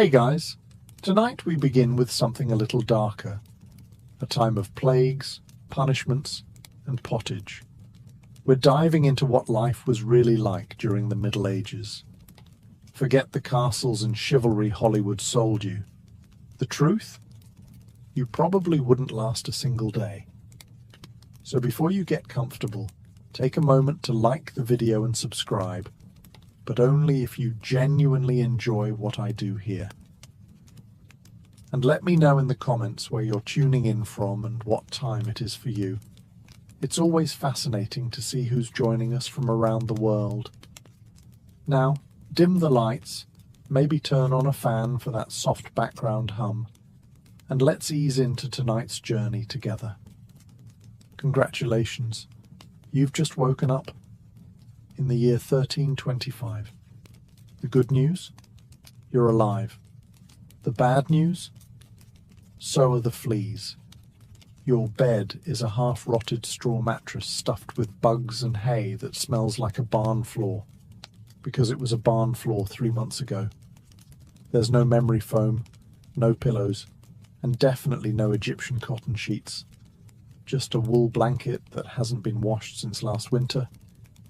Hey guys, tonight we begin with something a little darker, a time of plagues, punishments, and pottage. We're diving into what life was really like during the Middle Ages. Forget the castles and chivalry Hollywood sold you. The truth? You probably wouldn't last a single day. So before you get comfortable, take a moment to like the video and subscribe, but only if you genuinely enjoy what I do here. And let me know in the comments where you're tuning in from and what time it is for you. It's always fascinating to see who's joining us from around the world. Now, dim the lights, maybe turn on a fan for that soft background hum, and let's ease into tonight's journey together. Congratulations, you've just woken up in the year 1325. The good news? You're alive. The bad news? So are the fleas. Your bed is a half-rotted straw mattress stuffed with bugs and hay that smells like a barn floor, because it was a barn floor 3 months ago. There's no memory foam, no pillows, and definitely no Egyptian cotton sheets. Just a wool blanket that hasn't been washed since last winter,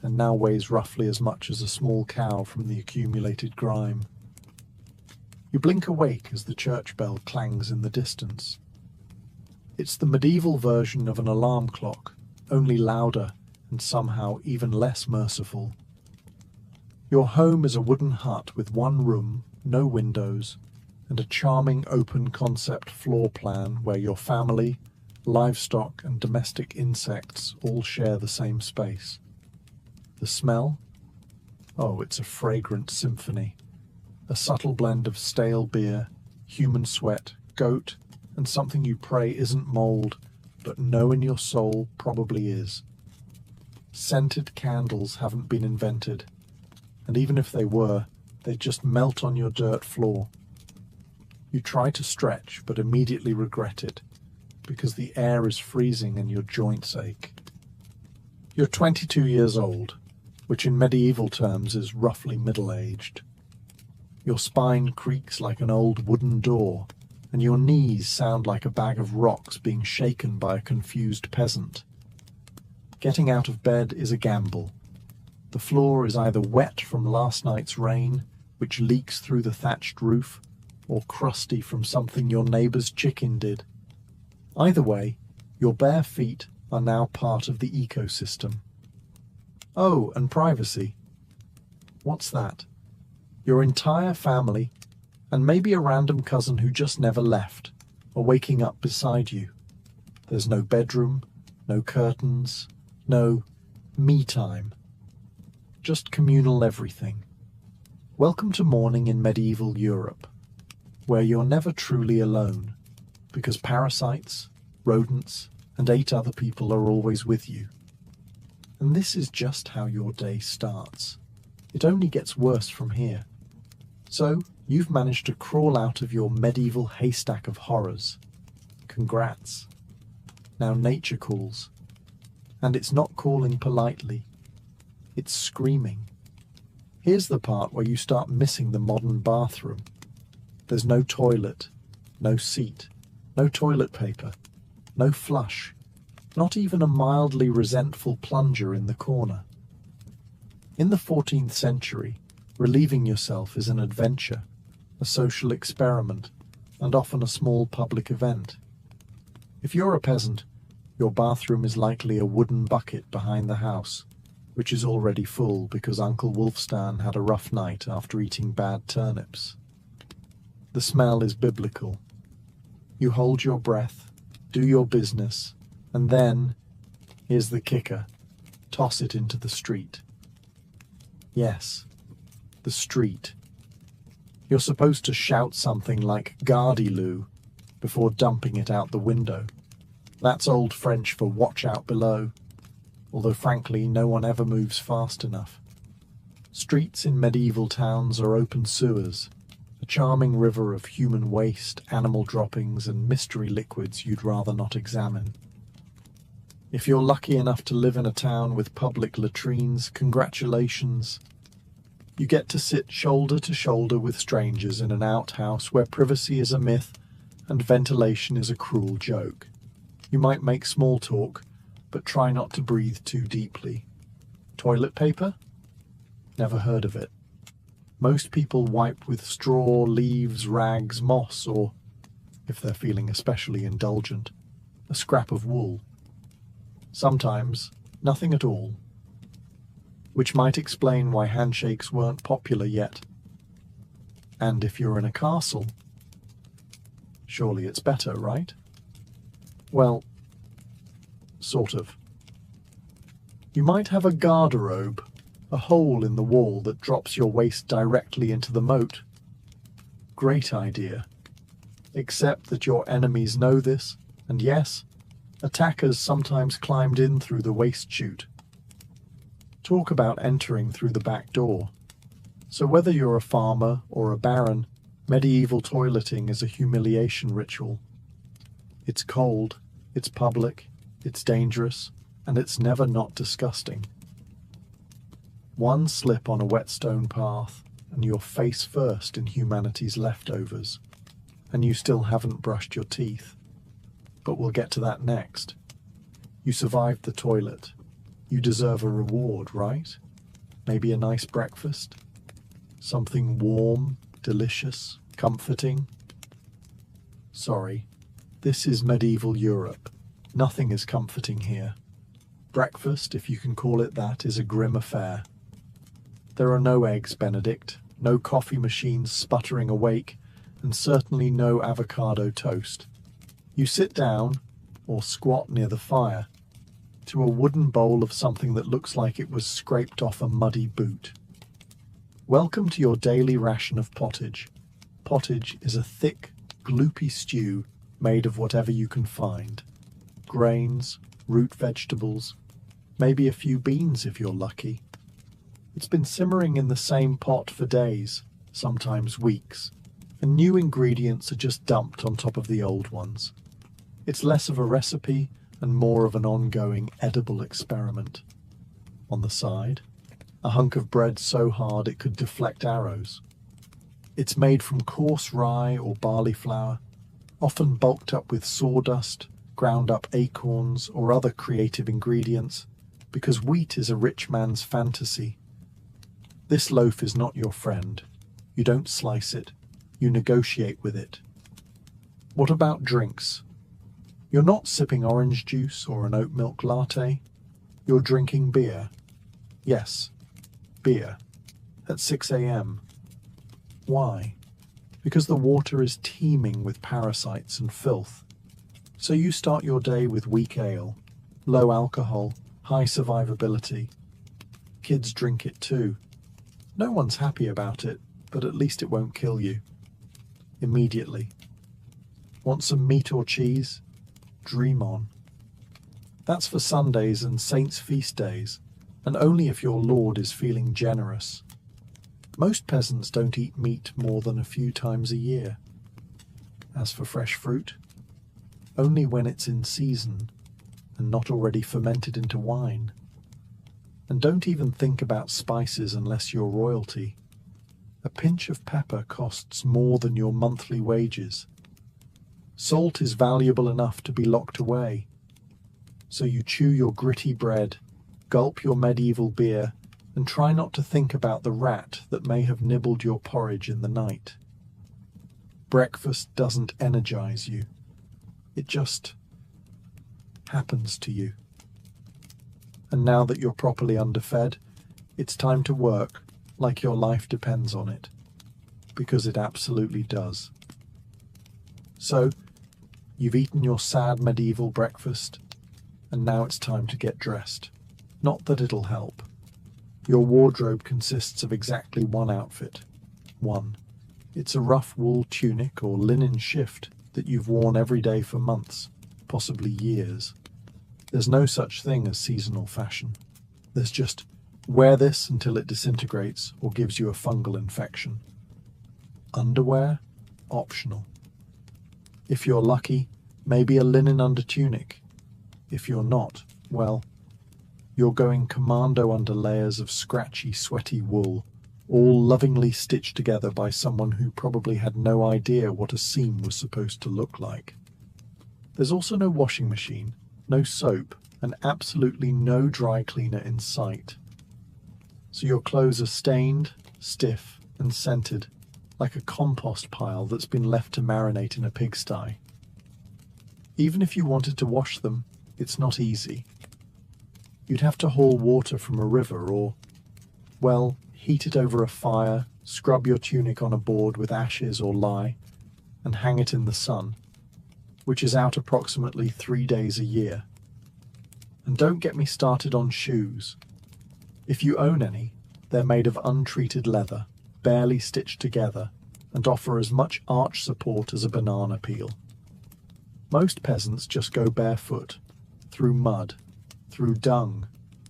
and now weighs roughly as much as a small cow from the accumulated grime. You blink awake as the church bell clangs in the distance. It's the medieval version of an alarm clock, only louder and somehow even less merciful. Your home is a wooden hut with one room, no windows, and a charming open-concept floor plan where your family, livestock and domestic insects all share the same space. The smell? Oh, it's a fragrant symphony. A subtle blend of stale beer, human sweat, goat, and something you pray isn't mold, but know in your soul probably is. Scented candles haven't been invented, and even if they were, they'd just melt on your dirt floor. You try to stretch, but immediately regret it, because the air is freezing and your joints ache. You're 22 years old, which in medieval terms is roughly middle-aged. Your spine creaks like an old wooden door, and your knees sound like a bag of rocks being shaken by a confused peasant. Getting out of bed is a gamble. The floor is either wet from last night's rain, which leaks through the thatched roof, or crusty from something your neighbour's chicken did. Either way, your bare feet are now part of the ecosystem. Oh, and privacy. What's that? Your entire family, and maybe a random cousin who just never left, are waking up beside you. There's no bedroom, no curtains, no me time. Just communal everything. Welcome to morning in medieval Europe, where you're never truly alone, because parasites, rodents, and 8 other people are always with you. And this is just how your day starts. It only gets worse from here. So, you've managed to crawl out of your medieval haystack of horrors. Congrats. Now nature calls. And it's not calling politely. It's screaming. Here's the part where you start missing the modern bathroom. There's no toilet, no seat, no toilet paper, no flush, not even a mildly resentful plunger in the corner. In the 14th century, relieving yourself is an adventure, a social experiment, and often a small public event. If you're a peasant, your bathroom is likely a wooden bucket behind the house, which is already full because Uncle Wolfstan had a rough night after eating bad turnips. The smell is biblical. You hold your breath, do your business, and then, here's the kicker, toss it into the street. Yes, the street. You're supposed to shout something like "Gardez-loo" before dumping it out the window. That's Old French for "watch out below," although frankly no one ever moves fast enough. Streets in medieval towns are open sewers, a charming river of human waste, animal droppings, and mystery liquids you'd rather not examine. If you're lucky enough to live in a town with public latrines, congratulations. You get to sit shoulder to shoulder with strangers in an outhouse where privacy is a myth and ventilation is a cruel joke. You might make small talk, but try not to breathe too deeply. Toilet paper? Never heard of it. Most people wipe with straw, leaves, rags, moss, or, if they're feeling especially indulgent, a scrap of wool. Sometimes nothing at all, which might explain why handshakes weren't popular yet. And if you're in a castle, surely it's better, right? Well, sort of. You might have a garderobe, a hole in the wall that drops your waist directly into the moat. Great idea. Except that your enemies know this, and yes, attackers sometimes climbed in through the waste chute. Talk about entering through the back door. So whether you're a farmer or a baron, medieval toileting is a humiliation ritual. It's cold, it's public, it's dangerous, and it's never not disgusting. One slip on a wet stone path, and you're face first in humanity's leftovers, and you still haven't brushed your teeth. But we'll get to that next. You survived the toilet. You deserve a reward, right? Maybe a nice breakfast? Something warm, delicious, comforting? Sorry, this is medieval Europe. Nothing is comforting here. Breakfast, if you can call it that, is a grim affair. There are no eggs Benedict, no coffee machines sputtering awake, and certainly no avocado toast. You sit down, or squat near the fire, to a wooden bowl of something that looks like it was scraped off a muddy boot. Welcome to your daily ration of pottage. Pottage is a thick, gloopy stew made of whatever you can find. Grains, root vegetables, maybe a few beans if you're lucky. It's been simmering in the same pot for days, sometimes weeks, and new ingredients are just dumped on top of the old ones. It's less of a recipe and more of an ongoing edible experiment. On the side, a hunk of bread so hard it could deflect arrows. It's made from coarse rye or barley flour, often bulked up with sawdust, ground up acorns, or other creative ingredients, because wheat is a rich man's fantasy. This loaf is not your friend. You don't slice it, you negotiate with it. What about drinks? You're not sipping orange juice or an oat milk latte. You're drinking beer. Yes, beer. At 6 a.m. Why? Because the water is teeming with parasites and filth. So you start your day with weak ale, low alcohol, high survivability. Kids drink it too. No one's happy about it, but at least it won't kill you. Immediately. Want some meat or cheese? Dream on. That's for Sundays and saints' feast days, and only if your lord is feeling generous. Most peasants don't eat meat more than a few times a year. As for fresh fruit, only when it's in season and not already fermented into wine. And don't even think about spices unless you're royalty. A pinch of pepper costs more than your monthly wages. Salt is valuable enough to be locked away. So you chew your gritty bread, gulp your medieval beer, and try not to think about the rat that may have nibbled your porridge in the night. Breakfast doesn't energize you. It just happens to you. And now that you're properly underfed, it's time to work like your life depends on it. Because it absolutely does. So, you've eaten your sad medieval breakfast, and now it's time to get dressed. Not that it'll help. Your wardrobe consists of exactly one outfit. One. It's a rough wool tunic or linen shift that you've worn every day for months, possibly years. There's no such thing as seasonal fashion. There's just wear this until it disintegrates or gives you a fungal infection. Underwear? Optional. If you're lucky, maybe a linen undertunic. If you're not, well, you're going commando under layers of scratchy, sweaty wool, all lovingly stitched together by someone who probably had no idea what a seam was supposed to look like. There's also no washing machine, no soap, and absolutely no dry cleaner in sight. So your clothes are stained, stiff, and scented, like a compost pile that's been left to marinate in a pigsty. Even if you wanted to wash them, it's not easy. You'd have to haul water from a river or, well, heat it over a fire, scrub your tunic on a board with ashes or lye, and hang it in the sun, which is out approximately 3 days a year. And don't get me started on shoes. If you own any, they're made of untreated leather, barely stitched together, and offer as much arch support as a banana peel. Most peasants just go barefoot, through mud, through dung,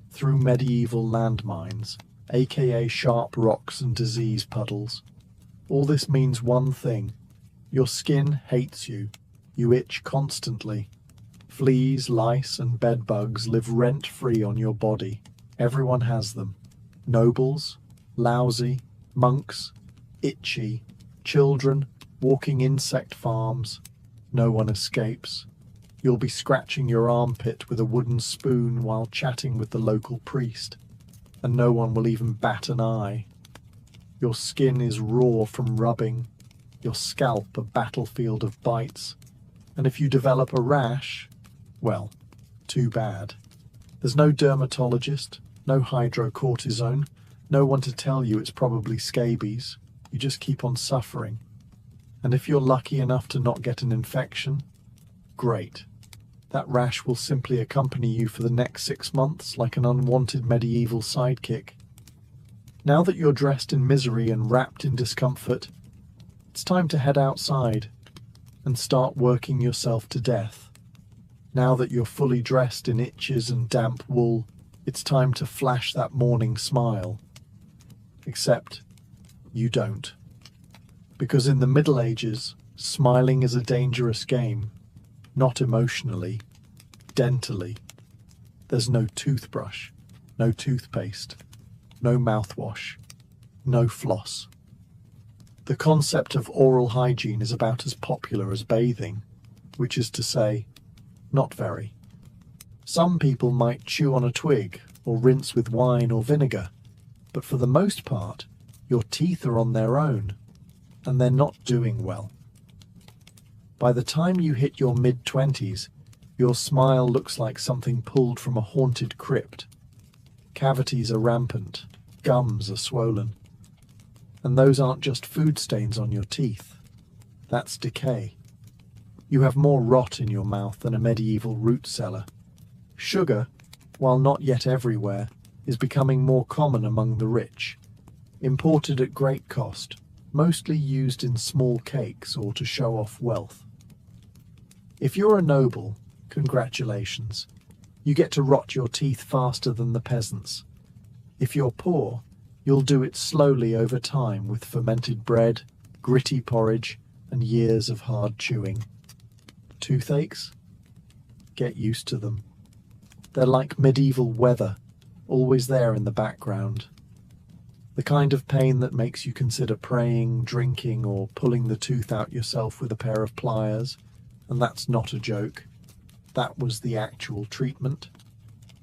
through medieval landmines, aka sharp rocks and disease puddles. All this means one thing: your skin hates you. You itch constantly. Fleas, lice, and bedbugs live rent-free on your body. Everyone has them. Nobles, lousy, monks, itchy, children, walking insect farms. No one escapes. You'll be scratching your armpit with a wooden spoon while chatting with the local priest, and no one will even bat an eye. Your skin is raw from rubbing, your scalp a battlefield of bites, and if you develop a rash, well, too bad. There's no dermatologist, no hydrocortisone, no one to tell you it's probably scabies. You just keep on suffering. And if you're lucky enough to not get an infection, great. That rash will simply accompany you for the next 6 months like an unwanted medieval sidekick. Now that you're dressed in misery and wrapped in discomfort, it's time to head outside and start working yourself to death. Now that you're fully dressed in itches and damp wool, it's time to flash that morning smile. Except you don't. Because in the Middle Ages, smiling is a dangerous game. Not emotionally, dentally. There's no toothbrush, no toothpaste, no mouthwash, no floss. The concept of oral hygiene is about as popular as bathing, which is to say, not very. Some people might chew on a twig or rinse with wine or vinegar, but for the most part, your teeth are on their own, and they're not doing well. By the time you hit your mid-20s, your smile looks like something pulled from a haunted crypt. Cavities are rampant, gums are swollen. And those aren't just food stains on your teeth. That's decay. You have more rot in your mouth than a medieval root cellar. Sugar, while not yet everywhere, is becoming more common among the rich. Imported at great cost, mostly used in small cakes or to show off wealth. If you're a noble, congratulations. You get to rot your teeth faster than the peasants. If you're poor, you'll do it slowly over time with fermented bread, gritty porridge, and years of hard chewing. Toothaches? Get used to them. They're like medieval weather, always there in the background. The kind of pain that makes you consider praying, drinking, or pulling the tooth out yourself with a pair of pliers. And that's not a joke. That was the actual treatment.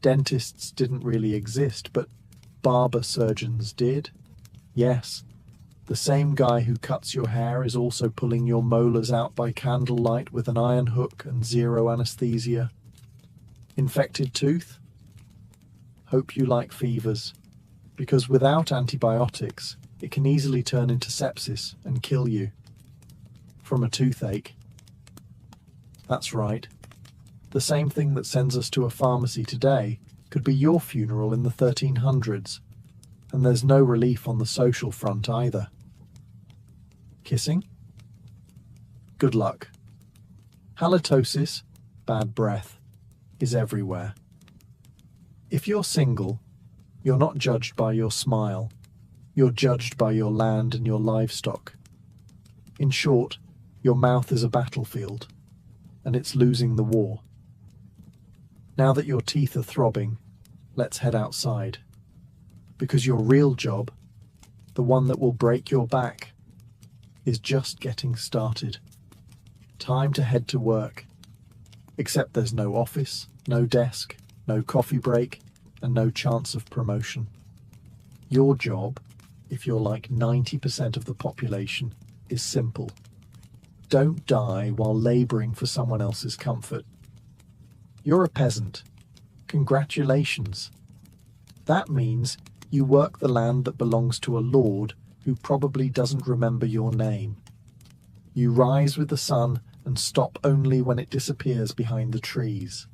Dentists didn't really exist, but barber surgeons did. Yes, the same guy who cuts your hair is also pulling your molars out by candlelight with an iron hook and zero anesthesia. Infected tooth? Hope you like fevers, because without antibiotics, it can easily turn into sepsis and kill you. From a toothache. That's right. The same thing that sends us to a pharmacy today could be your funeral in the 1300s, and there's no relief on the social front either. Kissing? Good luck. Halitosis, bad breath, is everywhere. If you're single, you're not judged by your smile. You're judged by your land and your livestock. In short, your mouth is a battlefield, and it's losing the war. Now that your teeth are throbbing, let's head outside. Because your real job, the one that will break your back, is just getting started. Time to head to work. Except there's no office, no desk, no coffee break, and no chance of promotion. Your job, if you're like 90% of the population, is simple. Don't die while labouring for someone else's comfort. You're a peasant. Congratulations. That means you work the land that belongs to a lord who probably doesn't remember your name. You rise with the sun and stop only when it disappears behind the trees.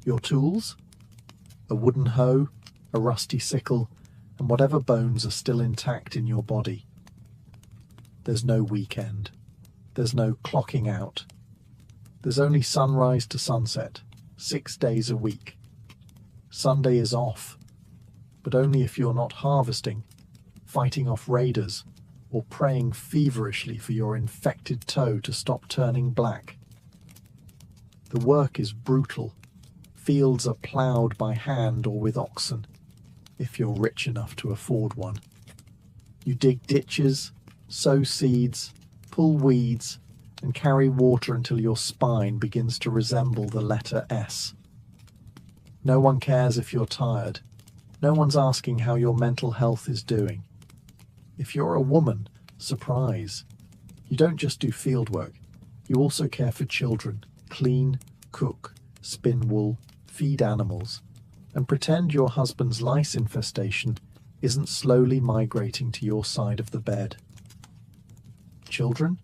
Your tools? A wooden hoe, a rusty sickle, and whatever bones are still intact in your body. There's no weekend. There's no clocking out. There's only sunrise to sunset, 6 days a week. Sunday is off, but only if you're not harvesting, fighting off raiders, or praying feverishly for your infected toe to stop turning black. The work is brutal. Fields are ploughed by hand or with oxen, if you're rich enough to afford one. You dig ditches, sow seeds, pull weeds, and carry water until your spine begins to resemble the letter S. No one cares if you're tired. No one's asking how your mental health is doing. If you're a woman, surprise. You don't just do field work. You also care for children, clean, cook, spin wool, feed animals, and pretend your husband's lice infestation isn't slowly migrating to your side of the bed. Children?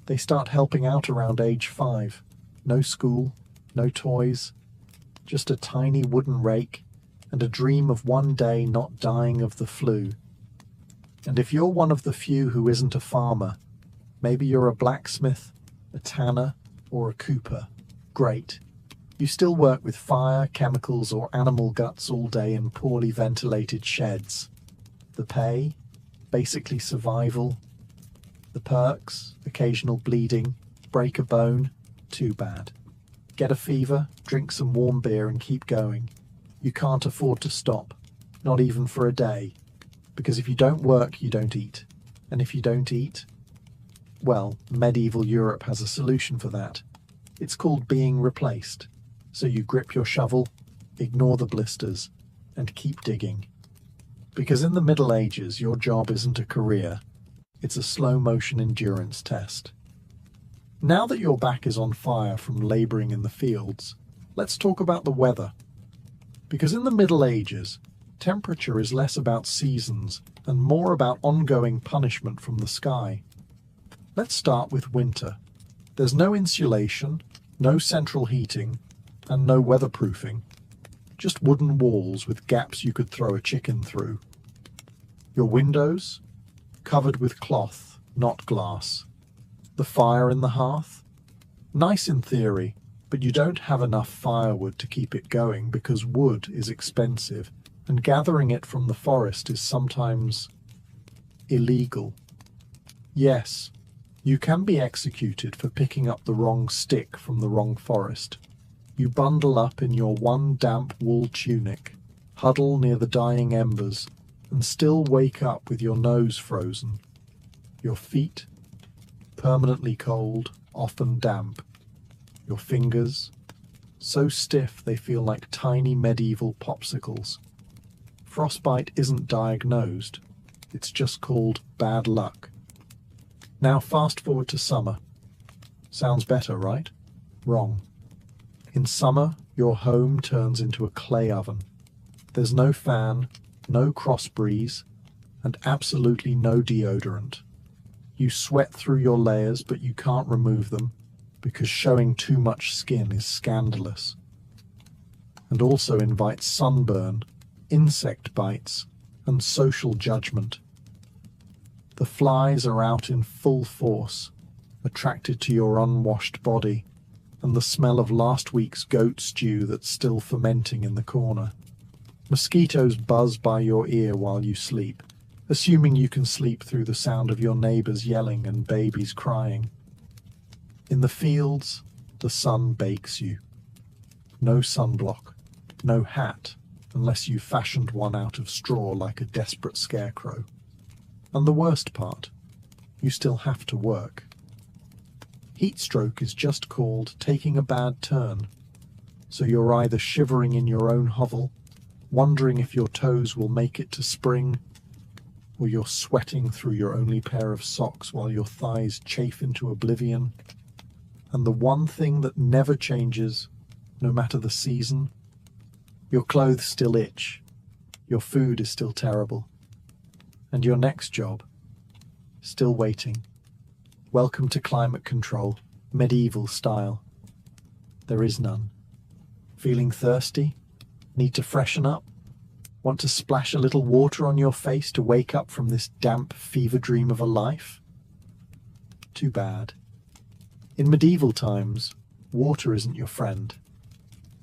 They start helping out around age 5. No school, no toys, just a tiny wooden rake and a dream of one day not dying of the flu. And if you're one of the few who isn't a farmer, maybe you're a blacksmith, a tanner, or a cooper. Great. You still work with fire, chemicals, or animal guts all day in poorly ventilated sheds. The pay? Basically survival. The perks? Occasional bleeding, break a bone. Too bad. Get a fever, drink some warm beer, and keep going. You can't afford to stop, not even for a day. Because if you don't work, you don't eat. And if you don't eat, well, medieval Europe has a solution for that. It's called being replaced. So you grip your shovel, ignore the blisters, and keep digging. Because in the Middle Ages, your job isn't a career. It's a slow-motion endurance test. Now that your back is on fire from labouring in the fields, let's talk about the weather. Because in the Middle Ages, temperature is less about seasons and more about ongoing punishment from the sky. Let's start with winter. There's no insulation, no central heating, and no weatherproofing. Just wooden walls with gaps you could throw a chicken through. Your windows? Covered with cloth, not glass. The fire in the hearth? Nice in theory, but you don't have enough firewood to keep it going because wood is expensive, and gathering it from the forest is sometimes illegal. Yes, you can be executed for picking up the wrong stick from the wrong forest. You bundle up in your one damp wool tunic, huddle near the dying embers, and still wake up with your nose frozen. Your feet, permanently cold, often damp. Your fingers, so stiff they feel like tiny medieval popsicles. Frostbite isn't diagnosed, it's just called bad luck. Now fast forward to summer. Sounds better, right? Wrong. In summer, your home turns into a clay oven. There's no fan, no cross breeze, and absolutely no deodorant. You sweat through your layers, but you can't remove them because showing too much skin is scandalous and also invites sunburn, insect bites, and social judgment. The flies are out in full force, attracted to your unwashed body and the smell of last week's goat stew that's still fermenting in the corner. Mosquitoes buzz by your ear while you sleep, assuming you can sleep through the sound of your neighbors yelling and babies crying. In the fields, the sun bakes you. No sunblock, no hat, unless you fashioned one out of straw like a desperate scarecrow. And the worst part, you still have to work. Heat stroke is just called taking a bad turn. So you're either shivering in your own hovel, wondering if your toes will make it to spring, or you're sweating through your only pair of socks while your thighs chafe into oblivion. And the one thing that never changes, no matter the season, your clothes still itch, your food is still terrible, and your next job, still waiting. Welcome to climate control, medieval style. There is none. Feeling thirsty? Need to freshen up? Want to splash a little water on your face to wake up from this damp fever dream of a life? Too bad. In medieval times, water isn't your friend.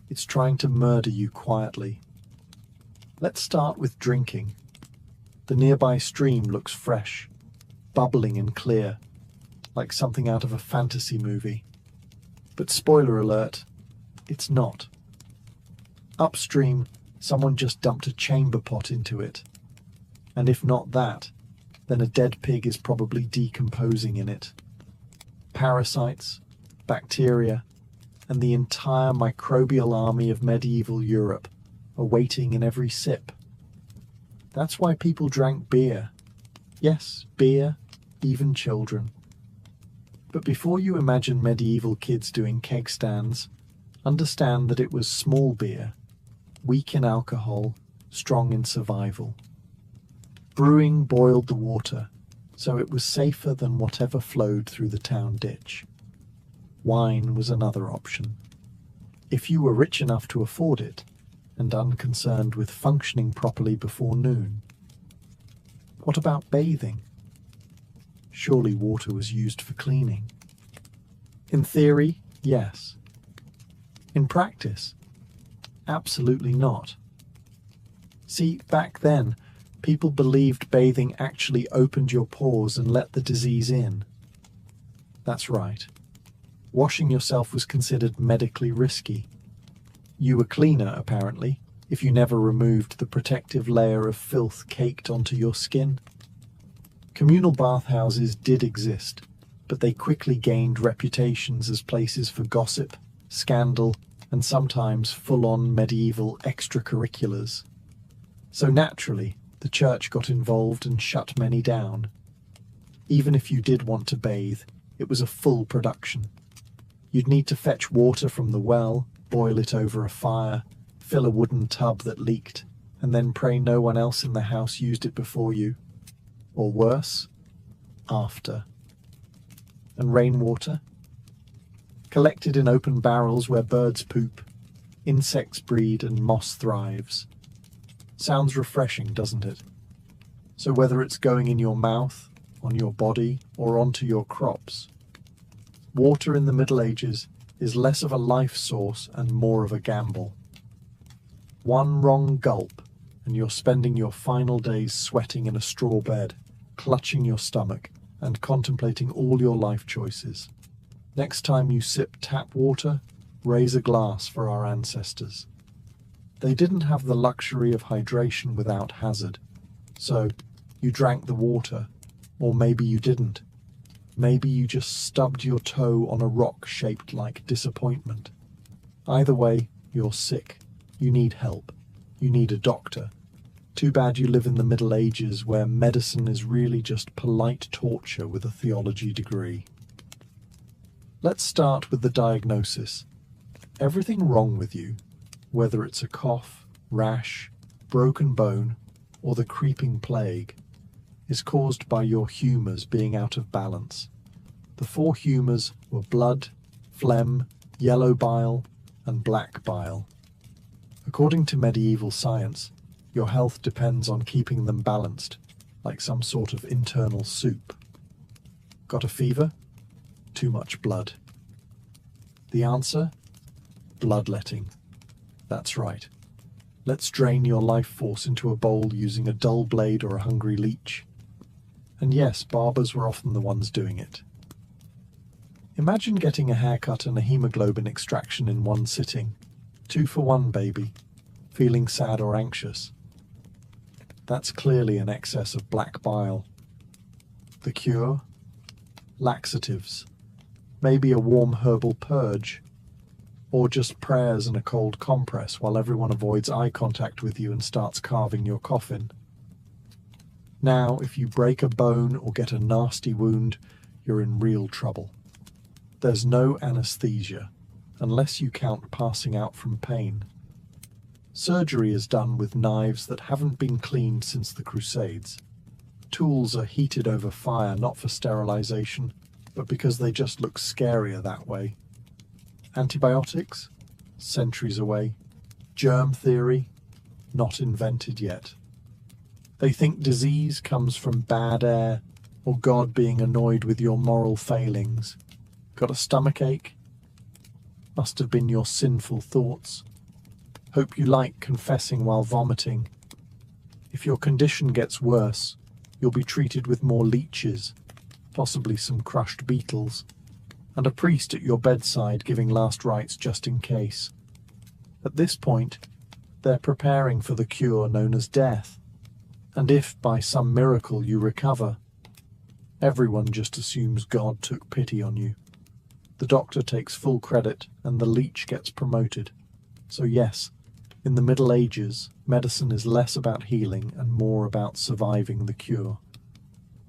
It's trying to murder you quietly. Let's start with drinking. The nearby stream looks fresh, bubbling and clear, like something out of a fantasy movie. But spoiler alert, it's not. Upstream, someone just dumped a chamber pot into it. And if not that, then a dead pig is probably decomposing in it. Parasites, bacteria, and the entire microbial army of medieval Europe are waiting in every sip. That's why people drank beer. Yes, beer, even children. But before you imagine medieval kids doing keg stands, understand that it was small beer, weak in alcohol, strong in survival. Brewing boiled the water, so it was safer than whatever flowed through the town ditch. Wine was another option. If you were rich enough to afford it, and unconcerned with functioning properly before noon. What about bathing? Surely water was used for cleaning. In theory, yes. In practice, absolutely not. See, back then, people believed bathing actually opened your pores and let the disease in. That's right. Washing yourself was considered medically risky. You were cleaner, apparently, if you never removed the protective layer of filth caked onto your skin. Communal bathhouses did exist, but they quickly gained reputations as places for gossip, scandal, and sometimes full-on medieval extracurriculars. So naturally, the church got involved and shut many down. Even if you did want to bathe, it was a full production. You'd need to fetch water from the well, boil it over a fire, fill a wooden tub that leaked, and then pray no one else in the house used it before you. Or worse, after. And rainwater? Collected in open barrels where birds poop, insects breed, and moss thrives. Sounds refreshing, doesn't it? So whether it's going in your mouth, on your body, or onto your crops, water in the Middle Ages is less of a life source and more of a gamble. One wrong gulp, and you're spending your final days sweating in a straw bed, clutching your stomach, and contemplating all your life choices. Next time you sip tap water, raise a glass for our ancestors. They didn't have the luxury of hydration without hazard, so you drank the water, or maybe you didn't. Maybe you just stubbed your toe on a rock shaped like disappointment. Either way, you're sick. You need help. You need a doctor. Too bad you live in the Middle Ages where medicine is really just polite torture with a theology degree. Let's start with the diagnosis. Everything wrong with you, whether it's a cough, rash, broken bone, or the creeping plague, is caused by your humours being out of balance. The four humours were blood, phlegm, yellow bile, and black bile. According to medieval science, your health depends on keeping them balanced, like some sort of internal soup. Got a fever? Too much blood. The answer? Bloodletting. That's right. Let's drain your life force into a bowl using a dull blade or a hungry leech. And yes, barbers were often the ones doing it. Imagine getting a haircut and a hemoglobin extraction in one sitting. 2 for 1, baby. Feeling sad or anxious? That's clearly an excess of black bile. The cure? Laxatives. Maybe a warm herbal purge. Or just prayers and a cold compress while everyone avoids eye contact with you and starts carving your coffin. Now, if you break a bone or get a nasty wound, you're in real trouble. There's no anesthesia, unless you count passing out from pain. Surgery is done with knives that haven't been cleaned since the Crusades. Tools are heated over fire not for sterilization, but because they just look scarier that way. Antibiotics? Centuries away. Germ theory? Not invented yet. They think disease comes from bad air or God being annoyed with your moral failings. Got a stomachache? Must have been your sinful thoughts. Hope you like confessing while vomiting. If your condition gets worse, you'll be treated with more leeches, possibly some crushed beetles, and a priest at your bedside giving last rites just in case. At this point, they're preparing for the cure known as death. And if by some miracle you recover, everyone just assumes God took pity on you. The doctor takes full credit and the leech gets promoted. So yes, in the Middle Ages, medicine is less about healing and more about surviving the cure.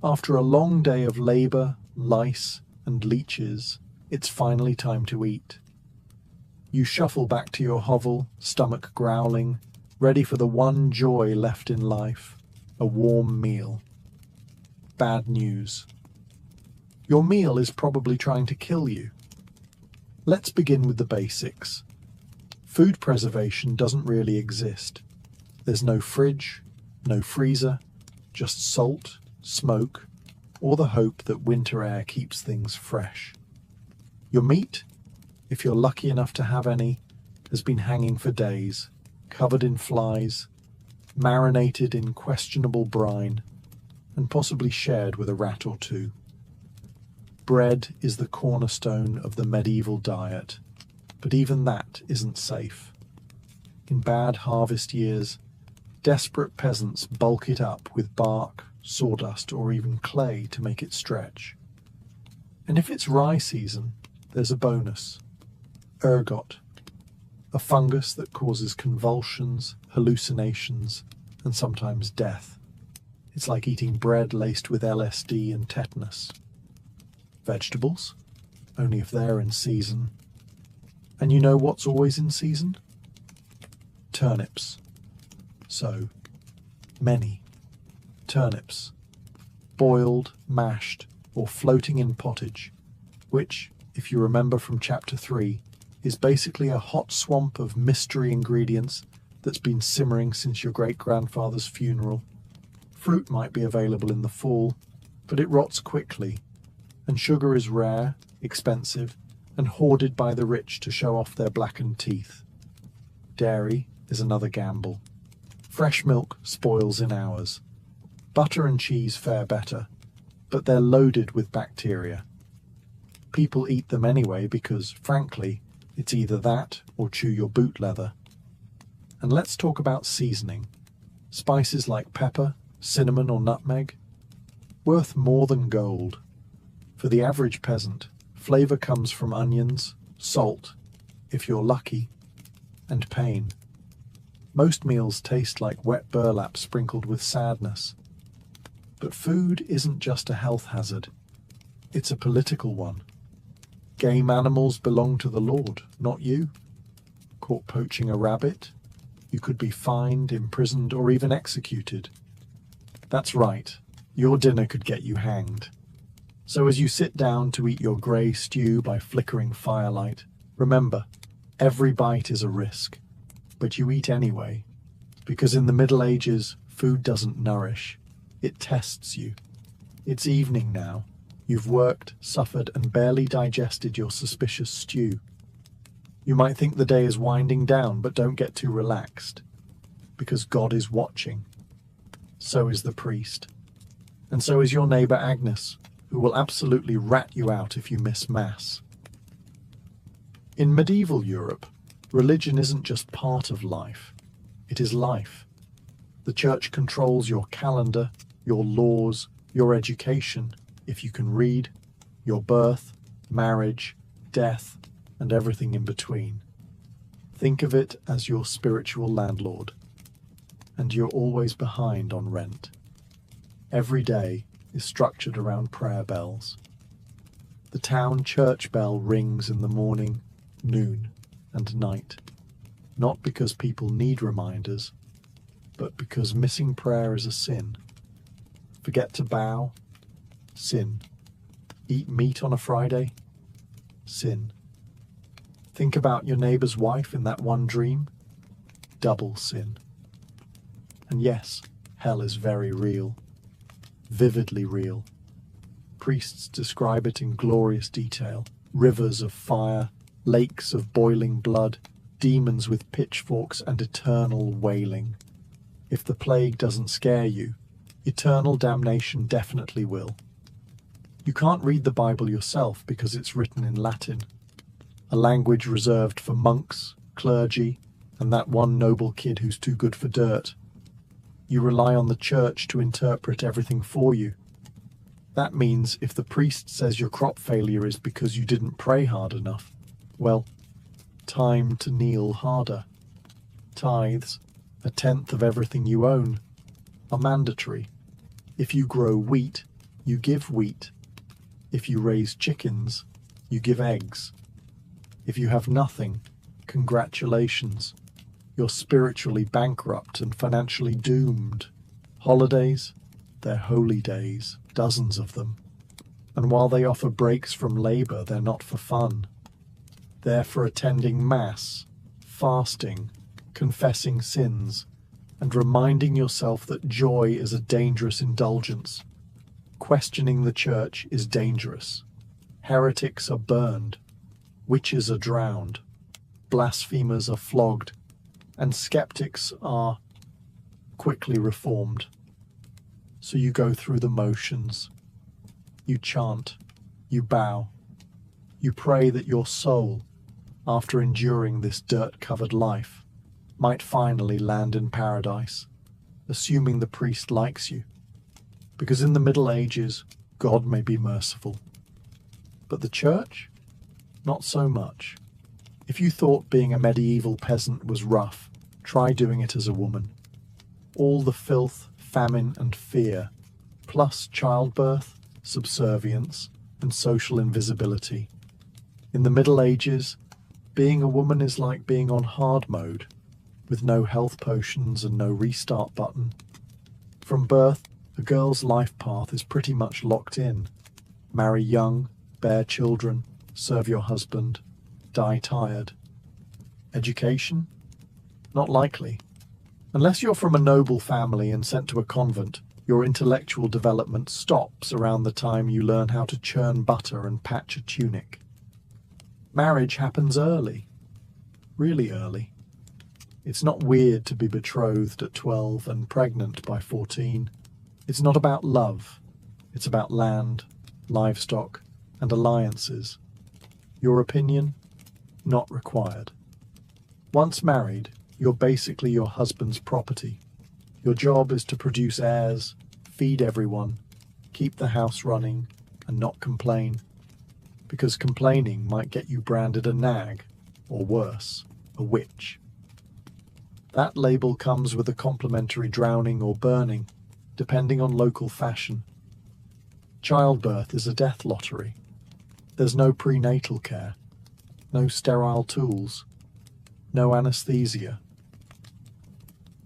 After a long day of labor, lice, and leeches, it's finally time to eat. You shuffle back to your hovel, stomach growling, ready for the one joy left in life, a warm meal. Bad news. Your meal is probably trying to kill you. Let's begin with the basics. Food preservation doesn't really exist. There's no fridge, no freezer, just salt, smoke, or the hope that winter air keeps things fresh. Your meat, if you're lucky enough to have any, has been hanging for days, covered in flies, marinated in questionable brine, and possibly shared with a rat or two. Bread is the cornerstone of the medieval diet, but even that isn't safe. In bad harvest years, desperate peasants bulk it up with bark, sawdust, or even clay to make it stretch. And if it's rye season, there's a bonus. Ergot, a fungus that causes convulsions, hallucinations, and sometimes death. It's like eating bread laced with LSD and tetanus. Vegetables, only if they're in season. And you know what's always in season? Turnips. So, many turnips. Boiled, mashed, or floating in pottage, which, if you remember from chapter 3, is basically a hot swamp of mystery ingredients that's been simmering since your great-grandfather's funeral. Fruit might be available in the fall, but it rots quickly, and sugar is rare, expensive, and hoarded by the rich to show off their blackened teeth. Dairy is another gamble. Fresh milk spoils in hours. Butter and cheese fare better, but they're loaded with bacteria. People eat them anyway because, frankly, it's either that or chew your boot leather. And let's talk about seasoning. Spices like pepper, cinnamon, or nutmeg, worth more than gold. For the average peasant, flavor comes from onions, salt, if you're lucky, and pain. Most meals taste like wet burlap sprinkled with sadness. But food isn't just a health hazard. It's a political one. Game animals belong to the Lord, not you. Caught poaching a rabbit, you could be fined, imprisoned, or even executed. That's right, your dinner could get you hanged. So as you sit down to eat your grey stew by flickering firelight, remember, every bite is a risk. But you eat anyway, because in the Middle Ages, food doesn't nourish. It tests you. It's evening now. You've worked, suffered, and barely digested your suspicious stew. You might think the day is winding down, but don't get too relaxed, because God is watching. So is the priest. And so is your neighbour Agnes, who will absolutely rat you out if you miss Mass. In medieval Europe, religion isn't just part of life. It is life. The church controls your calendar, your laws, your education, if you can read, your birth, marriage, death, and everything in between. Think of it as your spiritual landlord, and you're always behind on rent. Every day is structured around prayer bells. The town church bell rings in the morning, noon, and night, not because people need reminders, but because missing prayer is a sin. Forget to bow? Sin. Eat meat on a Friday? Sin. Think about your neighbor's wife in that one dream? Double sin. And yes, hell is very real, vividly real. Priests describe it in glorious detail. Rivers of fire, lakes of boiling blood, demons with pitchforks, and eternal wailing. If the plague doesn't scare you, eternal damnation definitely will. You can't read the Bible yourself because it's written in Latin, a language reserved for monks, clergy, and that one noble kid who's too good for dirt. You rely on the church to interpret everything for you. That means if the priest says your crop failure is because you didn't pray hard enough, well, time to kneel harder. Tithes, 1/10 of everything you own, are mandatory. If you grow wheat, you give wheat. If you raise chickens, you give eggs. If you have nothing, congratulations. You're spiritually bankrupt and financially doomed. Holidays, they're holy days, dozens of them. And while they offer breaks from labor, they're not for fun. They're for attending mass, fasting, confessing sins, and reminding yourself that joy is a dangerous indulgence. Questioning the church is dangerous. Heretics are burned. Witches are drowned. Blasphemers are flogged. And skeptics are quickly reformed. So you go through the motions. You chant. You bow. You pray that your soul, after enduring this dirt-covered life, might finally land in paradise, assuming the priest likes you. Because in the Middle Ages, God may be merciful. But the church? Not so much. If you thought being a medieval peasant was rough, try doing it as a woman. All the filth, famine, and fear, plus childbirth, subservience, and social invisibility. In the Middle Ages, being a woman is like being on hard mode, with no health potions and no restart button. From birth, a girl's life path is pretty much locked in. Marry young, bear children, serve your husband, die tired. Education? Not likely. Unless you're from a noble family and sent to a convent, your intellectual development stops around the time you learn how to churn butter and patch a tunic. Marriage happens early. Really early. It's not weird to be betrothed at 12 and pregnant by 14. It's not about love. It's about land, livestock, and alliances. Your opinion? Not required. Once married, you're basically your husband's property. Your job is to produce heirs, feed everyone, keep the house running, and not complain. Because complaining might get you branded a nag, or worse, a witch. That label comes with a complimentary drowning or burning, depending on local fashion. Childbirth is a death lottery. There's no prenatal care, no sterile tools, no anesthesia.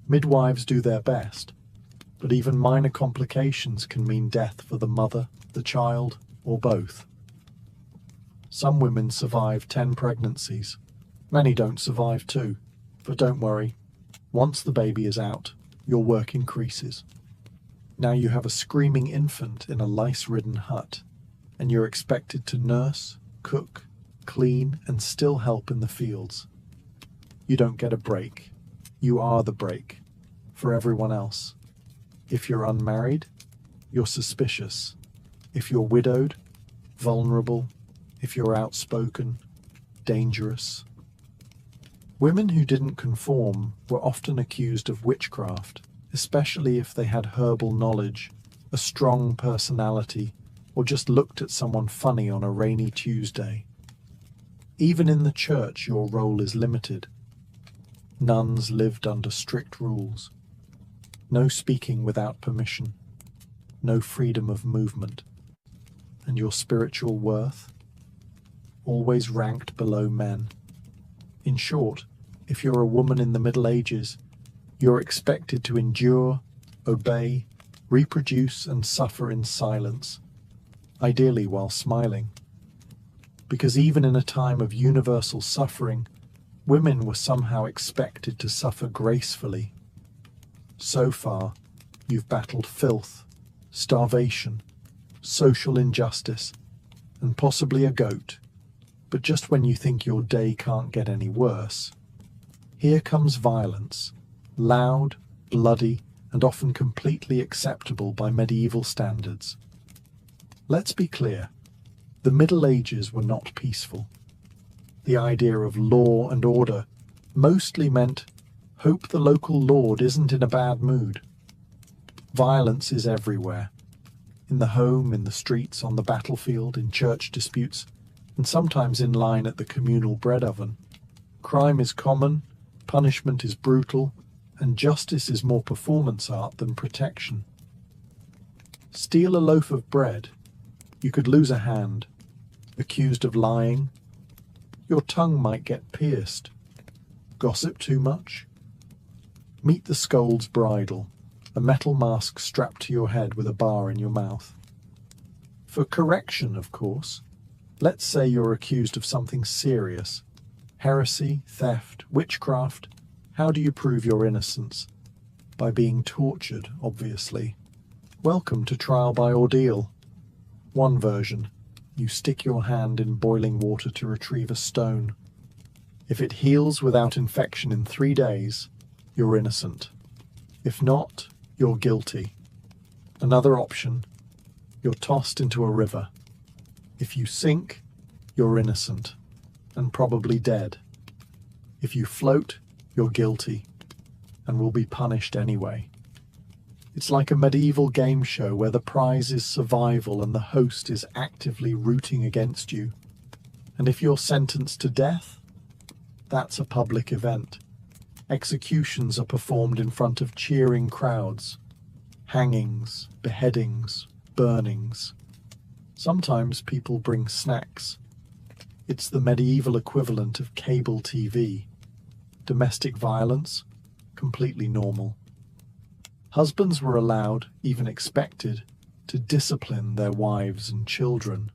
Midwives do their best, but even minor complications can mean death for the mother, the child, or both. Some women survive 10 pregnancies. Many don't survive 2, but don't worry. Once the baby is out, your work increases. Now you have a screaming infant in a lice-ridden hut, and you're expected to nurse, cook, clean, and still help in the fields. You don't get a break. You are the break for everyone else. If you're unmarried, you're suspicious. If you're widowed, vulnerable. If you're outspoken, dangerous. Women who didn't conform were often accused of witchcraft, especially if they had herbal knowledge, a strong personality, or just looked at someone funny on a rainy Tuesday. Even in the church, your role is limited. Nuns lived under strict rules. No speaking without permission. No freedom of movement. And your spiritual worth? Always ranked below men. In short, if you're a woman in the Middle Ages, you're expected to endure, obey, reproduce, and suffer in silence, ideally while smiling. Because even in a time of universal suffering, women were somehow expected to suffer gracefully. So far, you've battled filth, starvation, social injustice, and possibly a goat. But just when you think your day can't get any worse, here comes violence, loud, bloody, and often completely acceptable by medieval standards. Let's be clear, the Middle Ages were not peaceful. The idea of law and order mostly meant hope the local lord isn't in a bad mood. Violence is everywhere. In the home, in the streets, on the battlefield, in church disputes, and sometimes in line at the communal bread oven. Crime is common, punishment is brutal, and justice is more performance art than protection. Steal a loaf of bread, you could lose a hand. Accused of lying, your tongue might get pierced. Gossip too much? Meet the scold's bridle, a metal mask strapped to your head with a bar in your mouth. For correction, of course. Let's say you're accused of something serious. Heresy, theft, witchcraft. How do you prove your innocence? By being tortured, obviously. Welcome to trial by ordeal. One version. You stick your hand in boiling water to retrieve a stone. If it heals without infection in 3 days, you're innocent. If not, you're guilty. Another option. You're tossed into a river. If you sink, you're innocent, and probably dead. If you float, you're guilty, and will be punished anyway. It's like a medieval game show where the prize is survival and the host is actively rooting against you. And if you're sentenced to death, that's a public event. Executions are performed in front of cheering crowds. Hangings, beheadings, burnings. Sometimes people bring snacks. It's the medieval equivalent of cable TV. Domestic violence, completely normal. Husbands were allowed, even expected, to discipline their wives and children.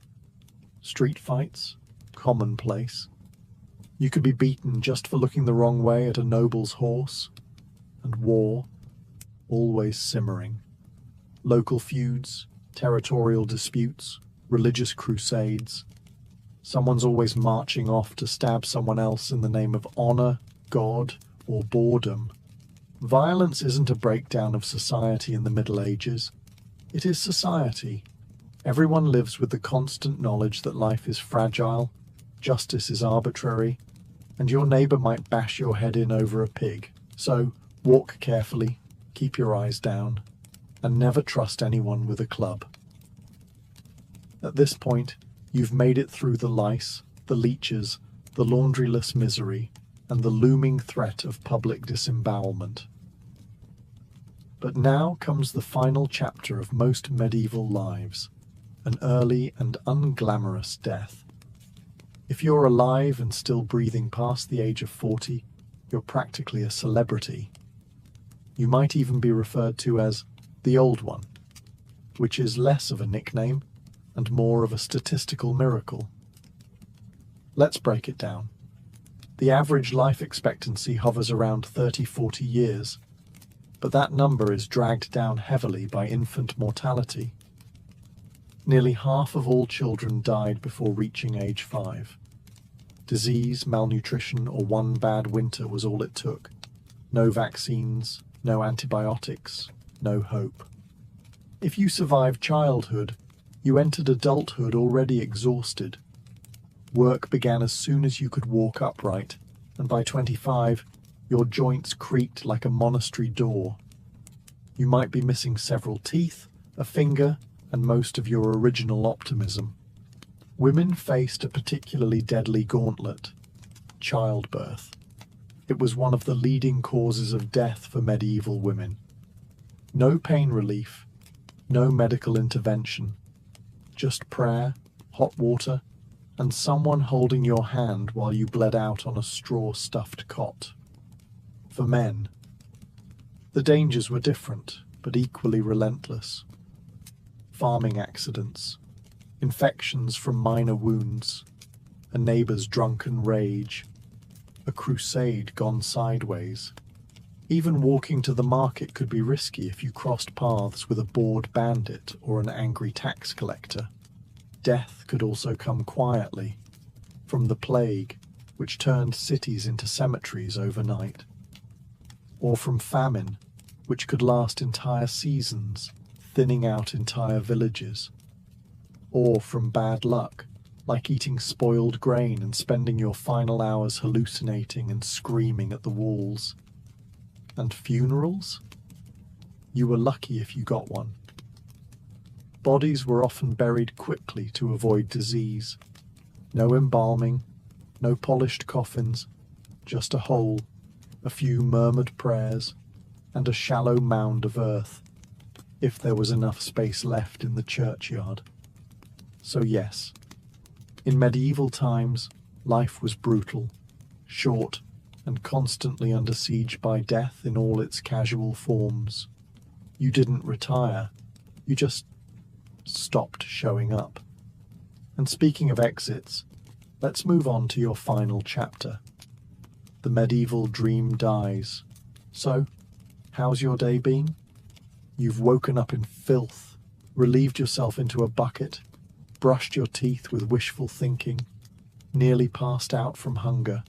Street fights, commonplace. You could be beaten just for looking the wrong way at a noble's horse. And war, always simmering. Local feuds, territorial disputes, religious crusades. Someone's always marching off to stab someone else in the name of honor, God, or boredom. Violence isn't a breakdown of society in the Middle Ages. It is society. Everyone lives with the constant knowledge that life is fragile, justice is arbitrary, and your neighbor might bash your head in over a pig. So, walk carefully, keep your eyes down, and never trust anyone with a club. At this point, you've made it through the lice, the leeches, the laundryless misery, and the looming threat of public disembowelment. But now comes the final chapter of most medieval lives, an early and unglamorous death. If you're alive and still breathing past the age of 40, you're practically a celebrity. You might even be referred to as the Old One, which is less of a nickname and more of a statistical miracle. Let's break it down. The average life expectancy hovers around 30-40 years, but that number is dragged down heavily by infant mortality. Nearly half of all children died before reaching age 5. Disease, malnutrition, or one bad winter was all it took. No vaccines, no antibiotics, no hope. If you survived childhood, you entered adulthood already exhausted. Work began as soon as you could walk upright, and by 25, your joints creaked like a monastery door. You might be missing several teeth, a finger, and most of your original optimism. Women faced a particularly deadly gauntlet: childbirth. It was one of the leading causes of death for medieval women. No pain relief, no medical intervention, just prayer, hot water, and someone holding your hand while you bled out on a straw-stuffed cot. For men, the dangers were different, but equally relentless. Farming accidents, infections from minor wounds, a neighbor's drunken rage, a crusade gone sideways. Even walking to the market could be risky if you crossed paths with a bored bandit or an angry tax collector. Death could also come quietly, from the plague, which turned cities into cemeteries overnight, or from famine, which could last entire seasons, thinning out entire villages, or from bad luck, like eating spoiled grain and spending your final hours hallucinating and screaming at the walls. And funerals? You were lucky if you got one. Bodies were often buried quickly to avoid disease. No embalming, no polished coffins, just a hole, a few murmured prayers, and a shallow mound of earth, if there was enough space left in the churchyard. So yes, in medieval times, life was brutal, short, and constantly under siege by death in all its casual forms. You didn't retire, you just stopped showing up. And speaking of exits, let's move on to your final chapter. The medieval dream dies. So, how's your day been? You've woken up in filth, relieved yourself into a bucket, brushed your teeth with wishful thinking, nearly passed out from hunger,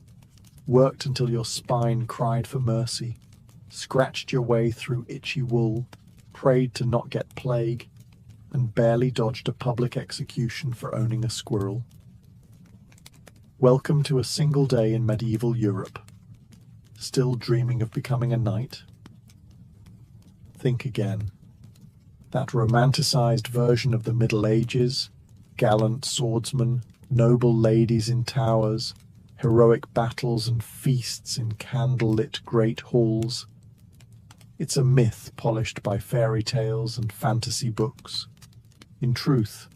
worked until your spine cried for mercy, scratched your way through itchy wool, prayed to not get plague, and barely dodged a public execution for owning a squirrel. Welcome to a single day in medieval Europe. Still dreaming of becoming a knight? Think again. That romanticized version of the Middle Ages, gallant swordsmen, noble ladies in towers, heroic battles and feasts in candle-lit great halls. It's a myth polished by fairy tales and fantasy books. In truth,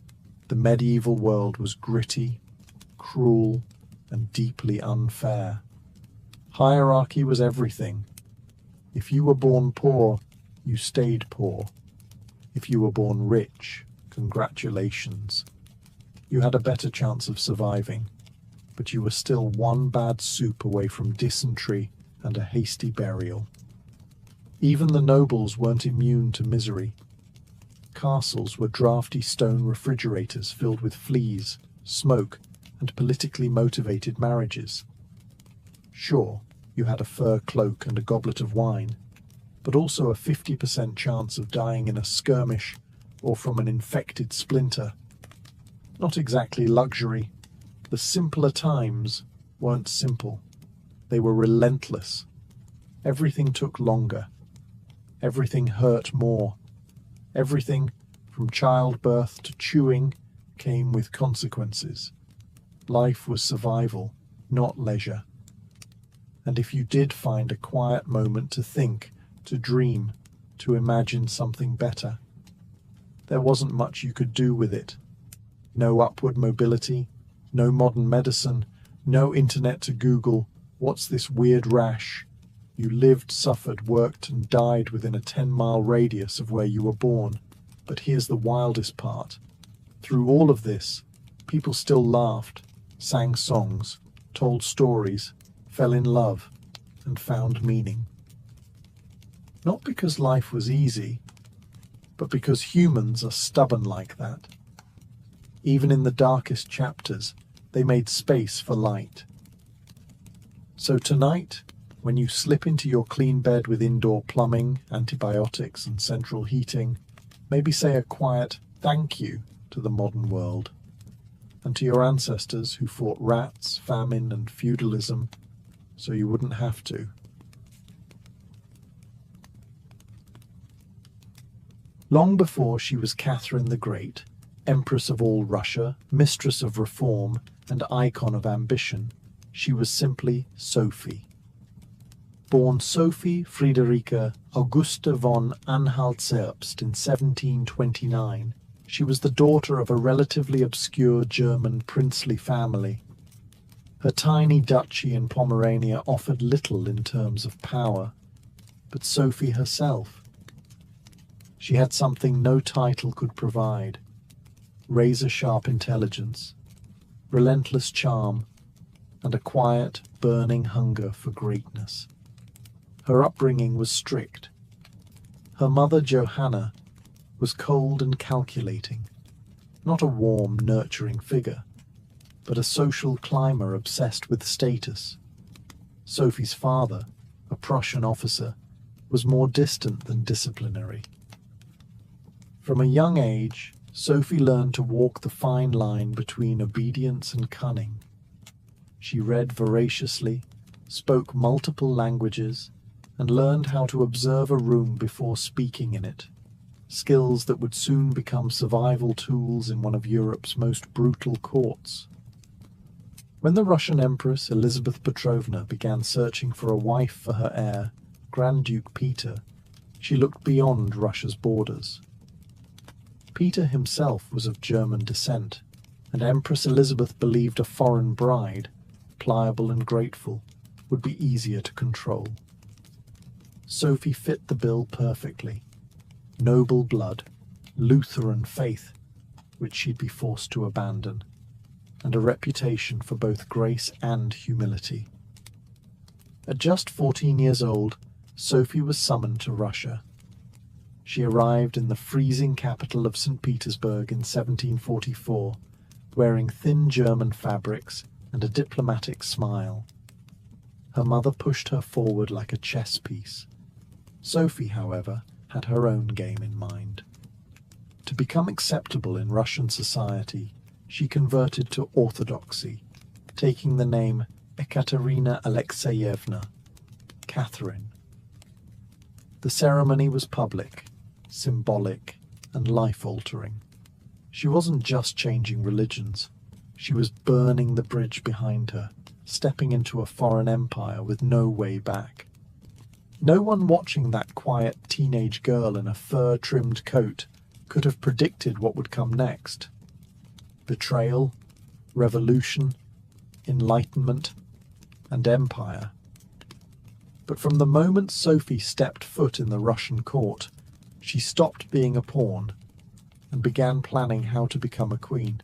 the medieval world was gritty, cruel, and deeply unfair. Hierarchy was everything. If you were born poor, you stayed poor. If you were born rich, congratulations. You had a better chance of surviving, but you were still one bad soup away from dysentery and a hasty burial. Even the nobles weren't immune to misery. Castles were drafty stone refrigerators filled with fleas, smoke, and politically motivated marriages. Sure, you had a fur cloak and a goblet of wine, but also a 50% chance of dying in a skirmish or from an infected splinter. Not exactly luxury. The simpler times weren't simple. They were relentless. Everything took longer. Everything hurt more. Everything, from childbirth to chewing, came with consequences. Life was survival, not leisure. And if you did find a quiet moment to think, to dream, to imagine something better, there wasn't much you could do with it. No upward mobility, no modern medicine, no internet to Google, "What's this weird rash?" You lived, suffered, worked, and died within a 10-mile radius of where you were born. But here's the wildest part. Through all of this, people still laughed, sang songs, told stories, fell in love, and found meaning. Not because life was easy, but because humans are stubborn like that. Even in the darkest chapters, they made space for light. So tonight, when you slip into your clean bed with indoor plumbing, antibiotics, and central heating, maybe say a quiet thank you to the modern world, and to your ancestors who fought rats, famine, and feudalism so you wouldn't have to. Long before she was Catherine the Great, Empress of all Russia, mistress of reform, and icon of ambition, she was simply Sophie. Born Sophie Friederike Augusta von Anhalt-Zerbst in 1729, she was the daughter of a relatively obscure German princely family. Her tiny duchy in Pomerania offered little in terms of power, but Sophie herself, she had something no title could provide: razor-sharp intelligence, relentless charm, and a quiet, burning hunger for greatness. Her upbringing was strict. Her mother, Johanna, was cold and calculating, not a warm, nurturing figure, but a social climber obsessed with status. Sophie's father, a Prussian officer, was more distant than disciplinary. From a young age, Sophie learned to walk the fine line between obedience and cunning. She read voraciously, spoke multiple languages, and learned how to observe a room before speaking in it, skills that would soon become survival tools in one of Europe's most brutal courts. When the Russian Empress Elizabeth Petrovna began searching for a wife for her heir, Grand Duke Peter, she looked beyond Russia's borders. Peter himself was of German descent, and Empress Elizabeth believed a foreign bride, pliable and grateful, would be easier to control. Sophie fit the bill perfectly. Noble blood, Lutheran faith, which she'd be forced to abandon, and a reputation for both grace and humility. At just 14 years old, Sophie was summoned to Russia. She arrived in the freezing capital of St. Petersburg in 1744, wearing thin German fabrics and a diplomatic smile. Her mother pushed her forward like a chess piece. Sophie, however, had her own game in mind. To become acceptable in Russian society, she converted to Orthodoxy, taking the name Ekaterina Alexeyevna, Catherine. The ceremony was public, symbolic, and life-altering. She wasn't just changing religions. She was burning the bridge behind her, stepping into a foreign empire with no way back. No one watching that quiet teenage girl in a fur-trimmed coat could have predicted what would come next. Betrayal, revolution, enlightenment, and empire. But from the moment Sophie stepped foot in the Russian court, she stopped being a pawn and began planning how to become a queen.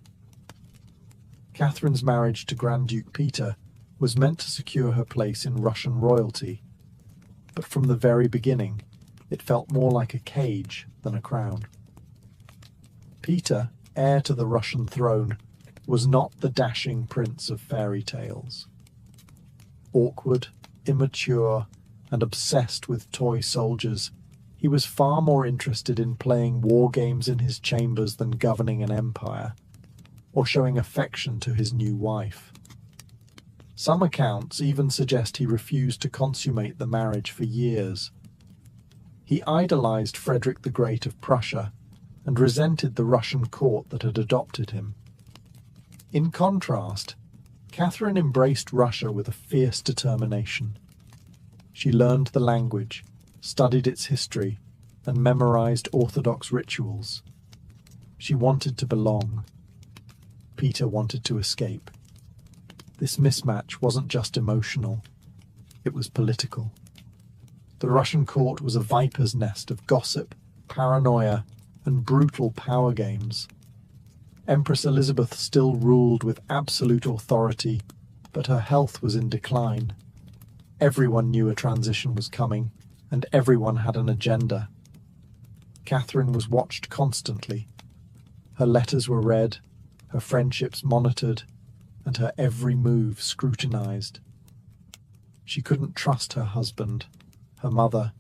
Catherine's marriage to Grand Duke Peter was meant to secure her place in Russian royalty, but from the very beginning, it felt more like a cage than a crown. Peter, heir to the Russian throne, was not the dashing prince of fairy tales. Awkward, immature, and obsessed with toy soldiers, he was far more interested in playing war games in his chambers than governing an empire, or showing affection to his new wife. Some accounts even suggest he refused to consummate the marriage for years. He idolized Frederick the Great of Prussia and resented the Russian court that had adopted him. In contrast, Catherine embraced Russia with a fierce determination. She learned the language, studied its history, and memorized Orthodox rituals. She wanted to belong. Peter wanted to escape. This mismatch wasn't just emotional, it was political. The Russian court was a viper's nest of gossip, paranoia, and brutal power games. Empress Elizabeth still ruled with absolute authority, but her health was in decline. Everyone knew a transition was coming, and everyone had an agenda. Catherine was watched constantly. Her letters were read, her friendships monitored, and her every move scrutinized. She couldn't trust her husband, her mother,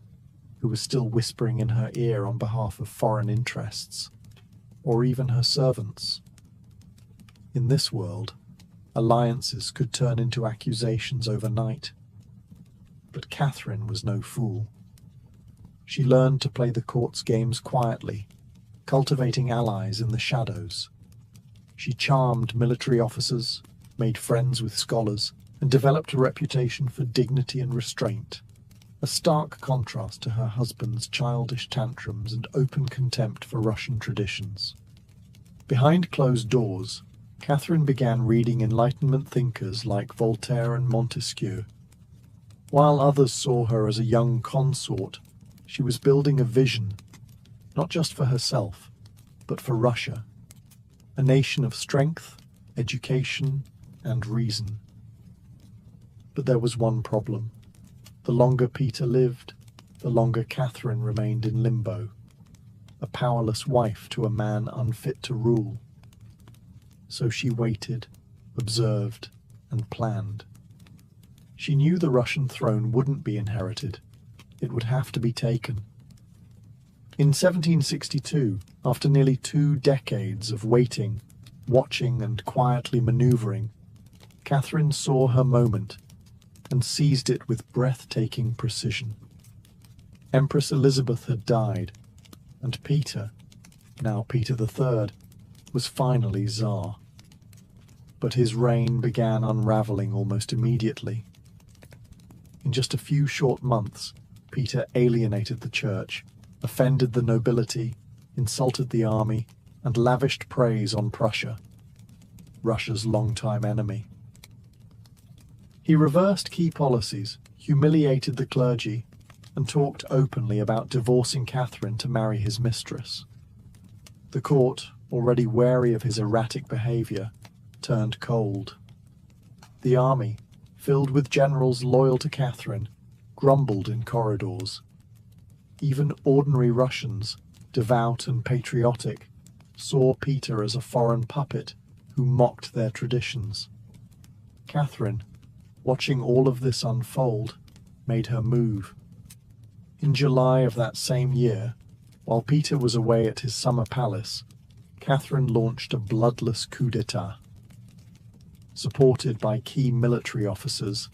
who was still whispering in her ear on behalf of foreign interests, or even her servants. In this world, alliances could turn into accusations overnight. But Catherine was no fool. She learned to play the court's games quietly, cultivating allies in the shadows. She charmed military officers, made friends with scholars, and developed a reputation for dignity and restraint, a stark contrast to her husband's childish tantrums and open contempt for Russian traditions. Behind closed doors, Catherine began reading Enlightenment thinkers like Voltaire and Montesquieu. While others saw her as a young consort, she was building a vision, not just for herself, but for Russia, a nation of strength, education, and reason. But there was one problem. The longer Peter lived, the longer Catherine remained in limbo, a powerless wife to a man unfit to rule. So she waited, observed, and planned. She knew the Russian throne wouldn't be inherited. It would have to be taken. In 1762, after nearly 2 decades of waiting, watching, and quietly maneuvering, Catherine saw her moment and seized it with breathtaking precision. Empress Elizabeth had died, and Peter, now Peter III, was finally Tsar. But his reign began unraveling almost immediately. In just a few short months, Peter alienated the church, offended the nobility, insulted the army, and lavished praise on Prussia, Russia's longtime enemy. He reversed key policies, humiliated the clergy, and talked openly about divorcing Catherine to marry his mistress. The court, already wary of his erratic behavior, turned cold. The army, filled with generals loyal to Catherine, grumbled in corridors. Even ordinary Russians, devout and patriotic, saw Peter as a foreign puppet who mocked their traditions. Catherine, watching all of this unfold, made her move. In July of that same year, while Peter was away at his summer palace, Catherine launched a bloodless coup d'etat. Supported by key military officers,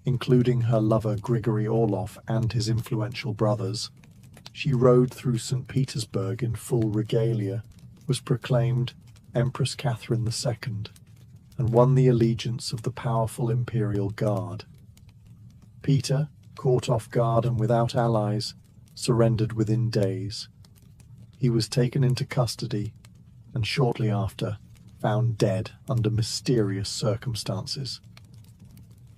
including her lover Grigory Orlov and his influential brothers, she rode through St. Petersburg in full regalia, was proclaimed Empress Catherine II, and won the allegiance of the powerful imperial guard. Peter, caught off guard and without allies, surrendered within days. He was taken into custody and shortly after found dead under mysterious circumstances.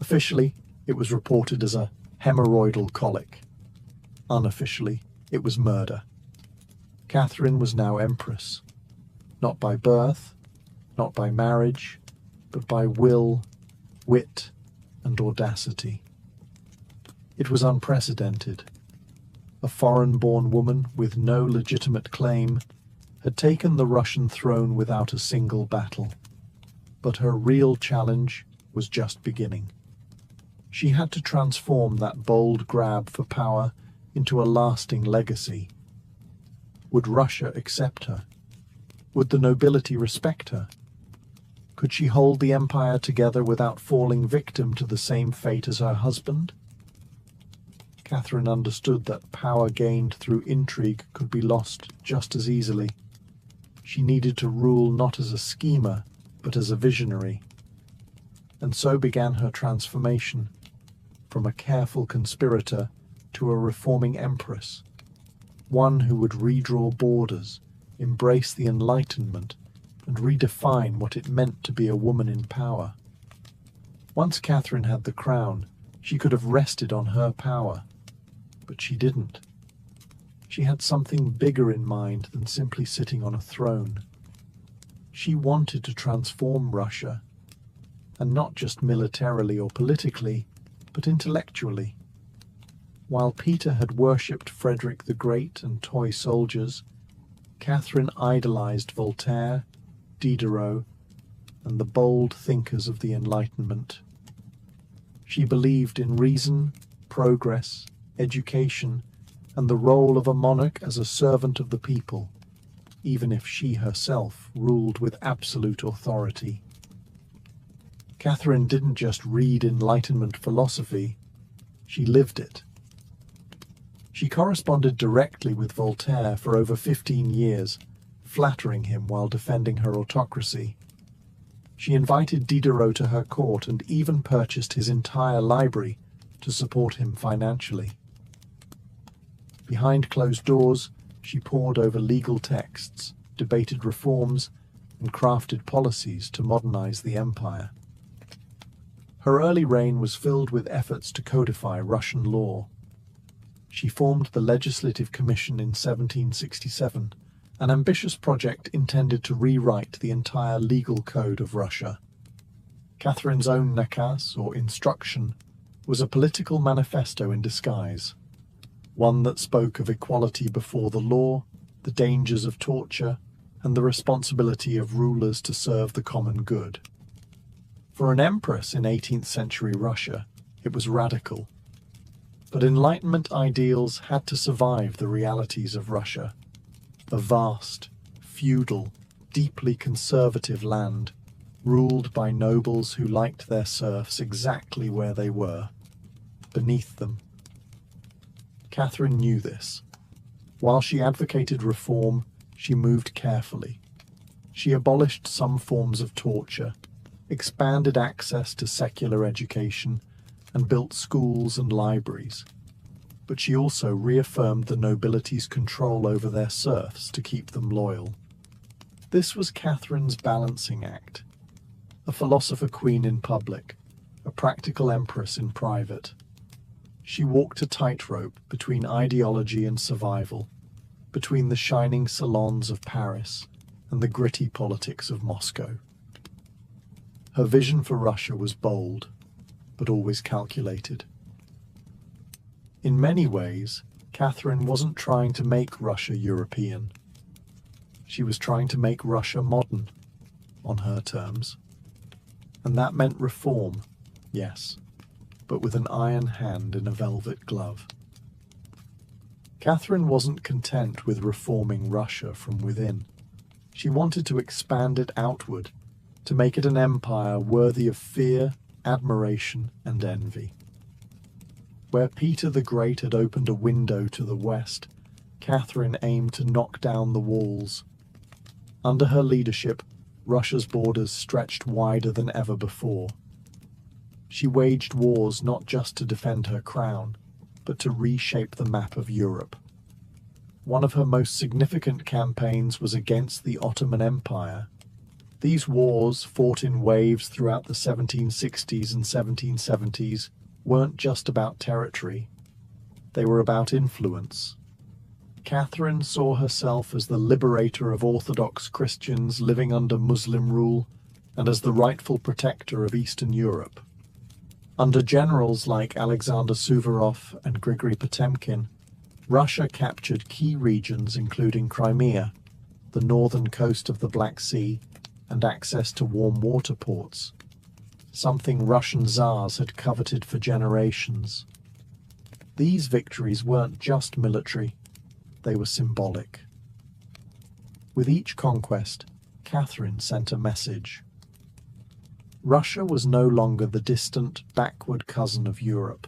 Officially, it was reported as a hemorrhoidal colic. Unofficially, it was murder. Catherine was now empress, not by birth, not by marriage, but by will, wit, and audacity. It was unprecedented. A foreign-born woman with no legitimate claim had taken the Russian throne without a single battle. But her real challenge was just beginning. She had to transform that bold grab for power into a lasting legacy. Would Russia accept her? Would the nobility respect her? Could she hold the empire together without falling victim to the same fate as her husband? Catherine understood that power gained through intrigue could be lost just as easily. She needed to rule not as a schemer, but as a visionary. And so began her transformation, from a careful conspirator to a reforming empress, one who would redraw borders, embrace the Enlightenment, and redefine what it meant to be a woman in power. Once Catherine had the crown, she could have rested on her power, but she didn't. She had something bigger in mind than simply sitting on a throne. She wanted to transform Russia, and not just militarily or politically, but intellectually. While Peter had worshipped Frederick the Great and toy soldiers, Catherine idolized Voltaire, Diderot, and the bold thinkers of the Enlightenment. She believed in reason, progress, education, and the role of a monarch as a servant of the people, even if she herself ruled with absolute authority. Catherine didn't just read Enlightenment philosophy, she lived it. She corresponded directly with Voltaire for over 15 years, flattering him while defending her autocracy. She invited Diderot to her court and even purchased his entire library to support him financially. Behind closed doors, she pored over legal texts, debated reforms, and crafted policies to modernize the empire. Her early reign was filled with efforts to codify Russian law. She formed the Legislative Commission in 1767, an ambitious project intended to rewrite the entire legal code of Russia. Catherine's own nakaz, or instruction, was a political manifesto in disguise, one that spoke of equality before the law, the dangers of torture, and the responsibility of rulers to serve the common good. For an empress in 18th century Russia, it was radical. But Enlightenment ideals had to survive the realities of Russia, a vast, feudal, deeply conservative land, ruled by nobles who liked their serfs exactly where they were, beneath them. Catherine knew this. While she advocated reform, she moved carefully. She abolished some forms of torture, expanded access to secular education, and built schools and libraries. But she also reaffirmed the nobility's control over their serfs to keep them loyal. This was Catherine's balancing act, a philosopher queen in public, a practical empress in private. She walked a tightrope between ideology and survival, between the shining salons of Paris and the gritty politics of Moscow. Her vision for Russia was bold, but always calculated. In many ways, Catherine wasn't trying to make Russia European. She was trying to make Russia modern, on her terms. And that meant reform, yes, but with an iron hand in a velvet glove. Catherine wasn't content with reforming Russia from within. She wanted to expand it outward, to make it an empire worthy of fear, admiration, and envy. Where Peter the Great had opened a window to the west, Catherine aimed to knock down the walls. Under her leadership, Russia's borders stretched wider than ever before. She waged wars not just to defend her crown, but to reshape the map of Europe. One of her most significant campaigns was against the Ottoman Empire. These wars, fought in waves throughout the 1760s and 1770s, weren't just about territory. They were about influence. Catherine saw herself as the liberator of Orthodox Christians living under Muslim rule and as the rightful protector of Eastern Europe. Under generals like Alexander Suvorov and Grigory Potemkin, Russia captured key regions including Crimea, the northern coast of the Black Sea, and access to warm water ports, something Russian Tsars had coveted for generations. These victories weren't just military, they were symbolic. With each conquest, Catherine sent a message. Russia was no longer the distant, backward cousin of Europe.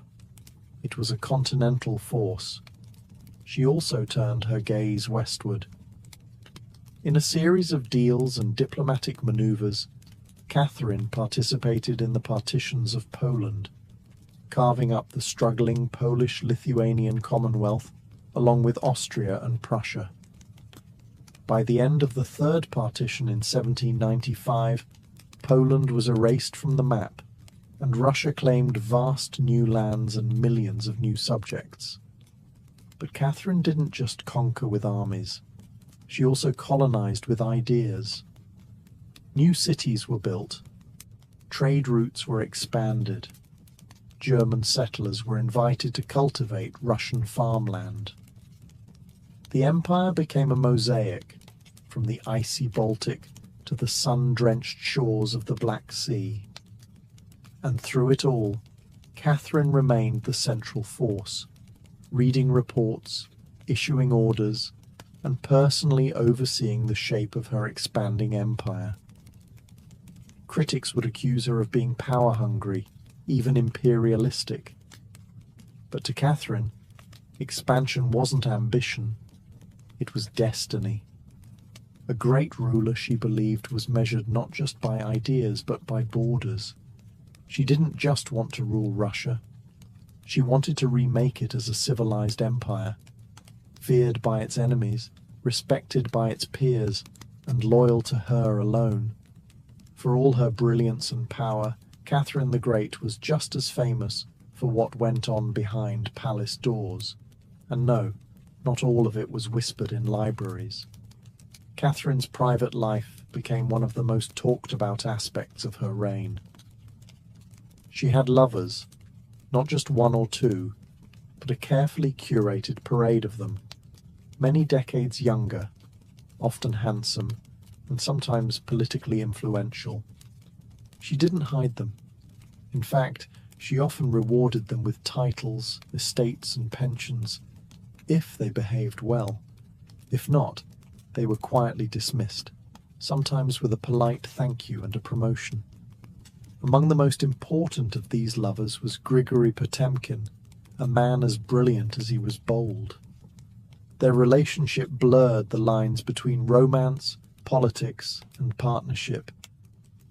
It was a continental force. She also turned her gaze westward. In a series of deals and diplomatic maneuvers, Catherine participated in the partitions of Poland, carving up the struggling Polish-Lithuanian Commonwealth along with Austria and Prussia. By the end of the Third Partition in 1795, Poland was erased from the map, and Russia claimed vast new lands and millions of new subjects. But Catherine didn't just conquer with armies. She also colonized with ideas. New cities were built. Trade routes were expanded. German settlers were invited to cultivate Russian farmland. The empire became a mosaic, from the icy Baltic to the sun-drenched shores of the Black Sea. And through it all, Catherine remained the central force, reading reports, issuing orders, and personally overseeing the shape of her expanding empire. Critics would accuse her of being power-hungry, even imperialistic. But to Catherine, Expansion wasn't ambition, it was destiny. A great ruler, she believed, was measured not just by ideas but by borders. She didn't just want to rule Russia. She wanted to remake it as a civilized empire, feared by its enemies, respected by its peers, and loyal to her alone. For all her brilliance and power, Catherine the Great was just as famous for what went on behind palace doors. And no, not all of it was whispered in libraries. Catherine's private life became one of the most talked about aspects of her reign. She had lovers, not just one or two, but a carefully curated parade of them, many decades younger, often handsome, and sometimes politically influential. She didn't hide them. In fact, she often rewarded them with titles, estates, and pensions, if they behaved well. If not, they were quietly dismissed, sometimes with a polite thank you and a promotion. Among the most important of these lovers was Grigory Potemkin, a man as brilliant as he was bold. Their relationship blurred the lines between romance, politics, and partnership.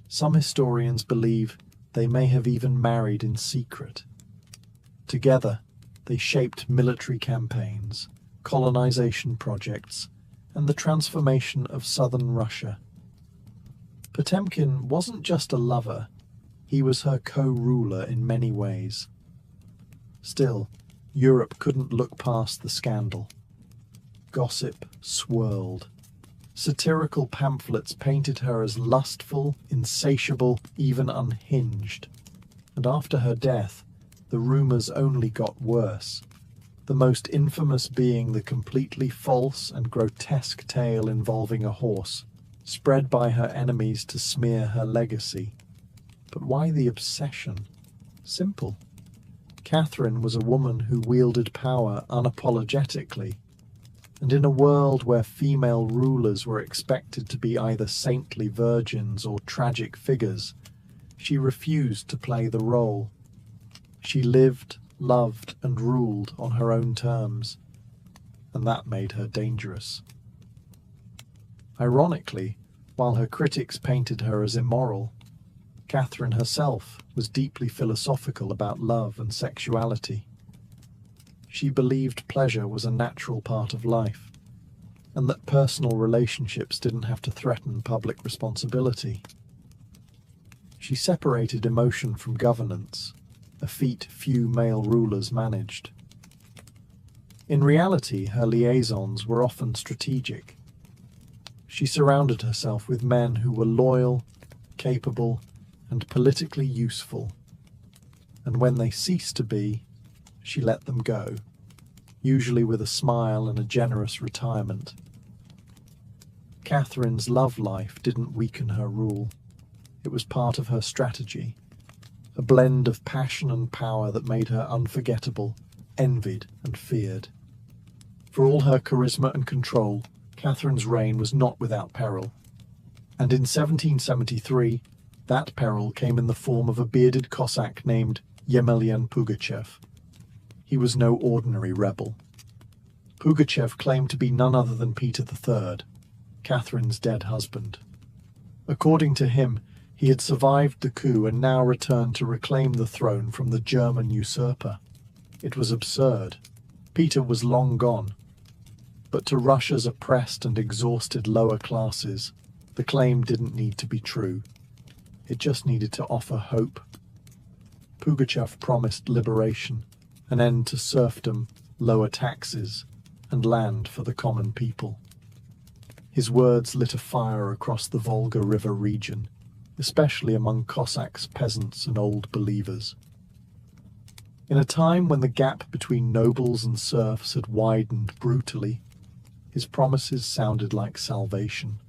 Some historians believe they may have even married in secret. Together, they shaped military campaigns, colonization projects, and the transformation of southern Russia. Potemkin wasn't just a lover, he was her co-ruler in many ways. Still, Europe couldn't look past the scandal. Gossip swirled. Satirical pamphlets painted her as lustful, insatiable, even unhinged. And after her death, the rumors only got worse, the most infamous being the completely false and grotesque tale involving a horse, spread by her enemies to smear her legacy. But why the obsession? Simple. Catherine was a woman who wielded power unapologetically, and in a world where female rulers were expected to be either saintly virgins or tragic figures, she refused to play the role. She lived, loved, and ruled on her own terms, and that made her dangerous. Ironically, while her critics painted her as immoral, Catherine herself was deeply philosophical about love and sexuality. She believed pleasure was a natural part of life, and that personal relationships didn't have to threaten public responsibility. She separated emotion from governance, a feat few male rulers managed. In reality, her liaisons were often strategic. She surrounded herself with men who were loyal, capable, and politically useful, and when they ceased to be, she let them go, usually with a smile and a generous retirement. Catherine's love life didn't weaken her rule. It was part of her strategy, a blend of passion and power that made her unforgettable, envied and feared. For all her charisma and control, Catherine's reign was not without peril, and in 1773, that peril came in the form of a bearded Cossack named Yemelyan Pugachev. He was no ordinary rebel. Pugachev claimed to be none other than Peter III, Catherine's dead husband. According to him, he had survived the coup and now returned to reclaim the throne from the German usurper. It was absurd. Peter was long gone. But to Russia's oppressed and exhausted lower classes, the claim didn't need to be true. It just needed to offer hope. Pugachev promised liberation, an end to serfdom, lower taxes, and land for the common people. His words lit a fire across the Volga River region, especially among Cossacks, peasants, and old believers. In a time when the gap between nobles and serfs had widened brutally, his promises sounded like salvation.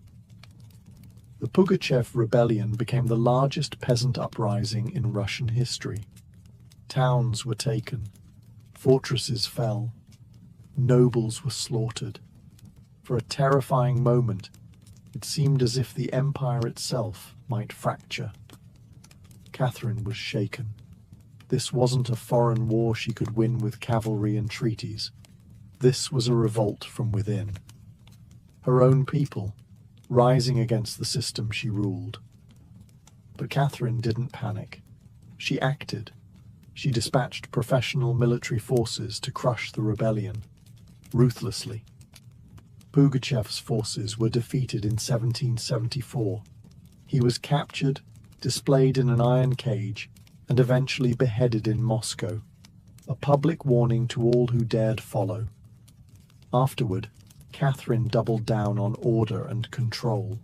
The Pugachev rebellion became the largest peasant uprising in Russian history. Towns were taken, fortresses fell, nobles were slaughtered. For a terrifying moment, it seemed as if the empire itself might fracture. Catherine was shaken. This wasn't a foreign war she could win with cavalry and treaties. This was a revolt from within. Her own people, rising against the system she ruled. But Catherine didn't panic. She acted. She dispatched professional military forces to crush the rebellion, ruthlessly. Pugachev's forces were defeated in 1774. He was captured, displayed in an iron cage, and eventually beheaded in Moscow, a public warning to all who dared follow. Afterward, Catherine doubled down on order and control.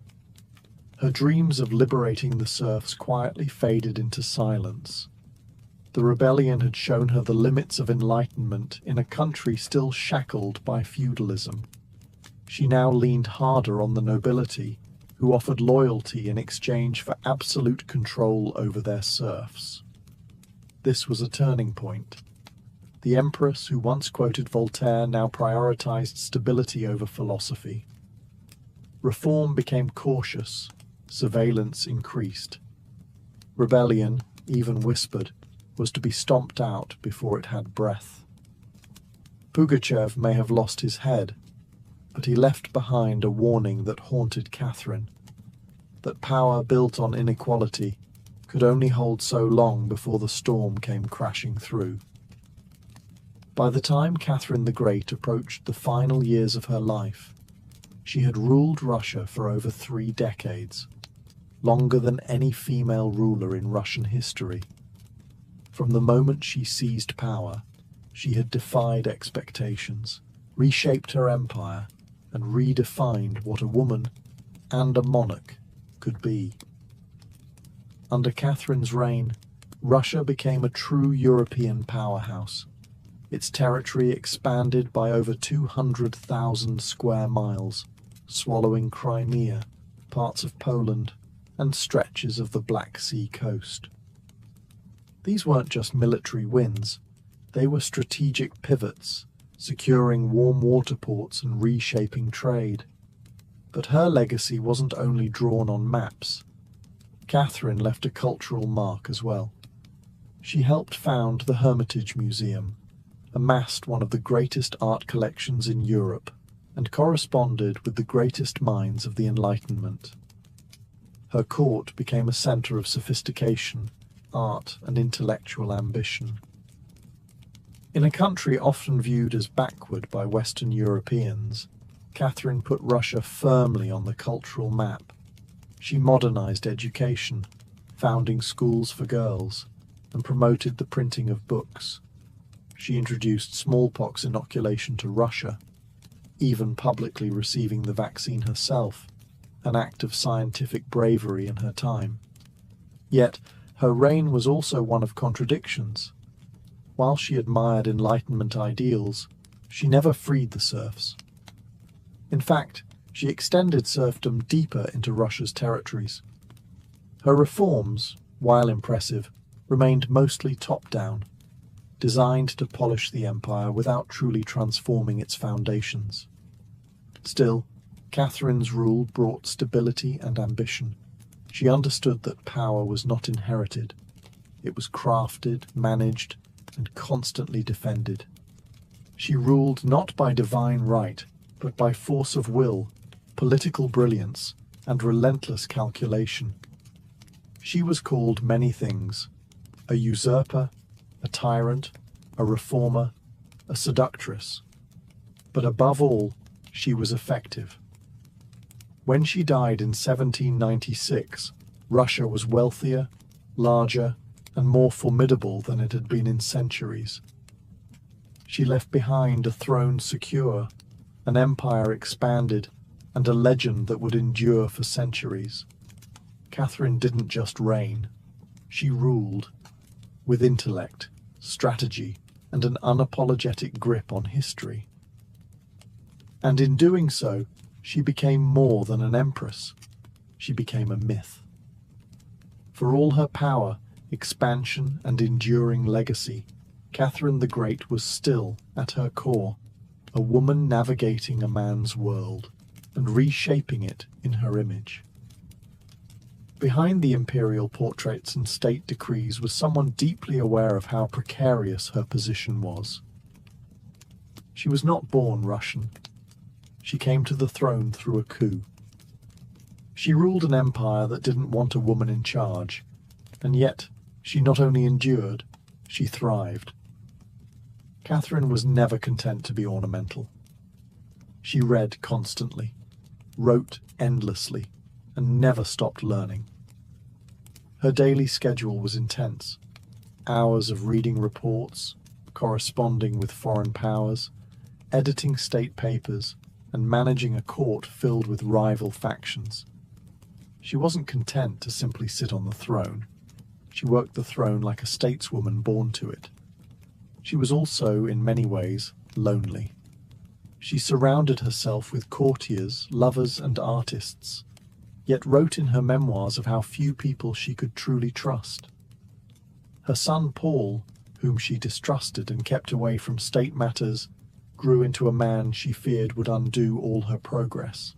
Her dreams of liberating the serfs quietly faded into silence. The rebellion had shown her the limits of enlightenment in a country still shackled by feudalism. She now leaned harder on the nobility, who offered loyalty in exchange for absolute control over their serfs. This was a turning point. The empress who once quoted Voltaire now prioritized stability over philosophy. Reform became cautious, surveillance increased. Rebellion, even whispered, was to be stomped out before it had breath. Pugachev may have lost his head, but he left behind a warning that haunted Catherine, that power built on inequality could only hold so long before the storm came crashing through. By the time Catherine the Great approached the final years of her life, she had ruled Russia for over 3 decades, longer than any female ruler in Russian history. From the moment she seized power, she had defied expectations, reshaped her empire, and redefined what a woman and a monarch could be. Under Catherine's reign, Russia became a true European powerhouse. Its territory expanded by over 200,000 square miles, swallowing Crimea, parts of Poland, and stretches of the Black Sea coast. These weren't just military wins, they were strategic pivots, securing warm water ports and reshaping trade. But her legacy wasn't only drawn on maps. Catherine left a cultural mark as well. She helped found the Hermitage Museum, amassed one of the greatest art collections in Europe, and corresponded with the greatest minds of the Enlightenment. Her court became a center of sophistication, art, and intellectual ambition. In a country often viewed as backward by Western Europeans, Catherine put Russia firmly on the cultural map. She modernized education, founding schools for girls, and promoted the printing of books. She introduced smallpox inoculation to Russia, even publicly receiving the vaccine herself, an act of scientific bravery in her time. Yet, her reign was also one of contradictions. While she admired Enlightenment ideals, she never freed the serfs. In fact, she extended serfdom deeper into Russia's territories. Her reforms, while impressive, remained mostly top-down, designed to polish the empire without truly transforming its foundations. Still, Catherine's rule brought stability and ambition. She understood that power was not inherited. It was crafted, managed, and constantly defended. She ruled not by divine right, but by force of will, political brilliance, and relentless calculation. She was called many things: a usurper, a tyrant, a reformer, a seductress. But above all, she was effective. When she died in 1796, Russia was wealthier, larger, and more formidable than it had been in centuries. She left behind a throne secure, an empire expanded, and a legend that would endure for centuries. Catherine didn't just reign, she ruled, with intellect, strategy, and an unapologetic grip on history. And in doing so, she became more than an empress. She became a myth. For all her power, expansion, and enduring legacy, Catherine the Great was still, at her core, a woman navigating a man's world and reshaping it in her image. Behind the imperial portraits and state decrees was someone deeply aware of how precarious her position was. She was not born Russian. She came to the throne through a coup. She ruled an empire that didn't want a woman in charge, and yet she not only endured, she thrived. Catherine was never content to be ornamental. She read constantly, wrote endlessly, and never stopped learning. Her daily schedule was intense. Hours of reading reports, corresponding with foreign powers, editing state papers, and managing a court filled with rival factions. She wasn't content to simply sit on the throne. She worked the throne like a stateswoman born to it. She was also, in many ways, lonely. She surrounded herself with courtiers, lovers, and artists, yet wrote in her memoirs of how few people she could truly trust. Her son Paul, whom she distrusted and kept away from state matters, grew into a man she feared would undo all her progress.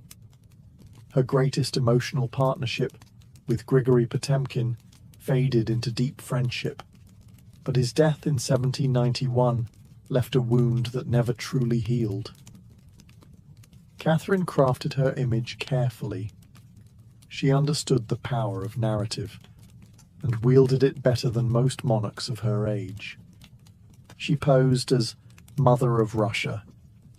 Her greatest emotional partnership with Grigory Potemkin faded into deep friendship, but his death in 1791 left a wound that never truly healed. Catherine crafted her image carefully. She understood the power of narrative and wielded it better than most monarchs of her age. She posed as Mother of Russia,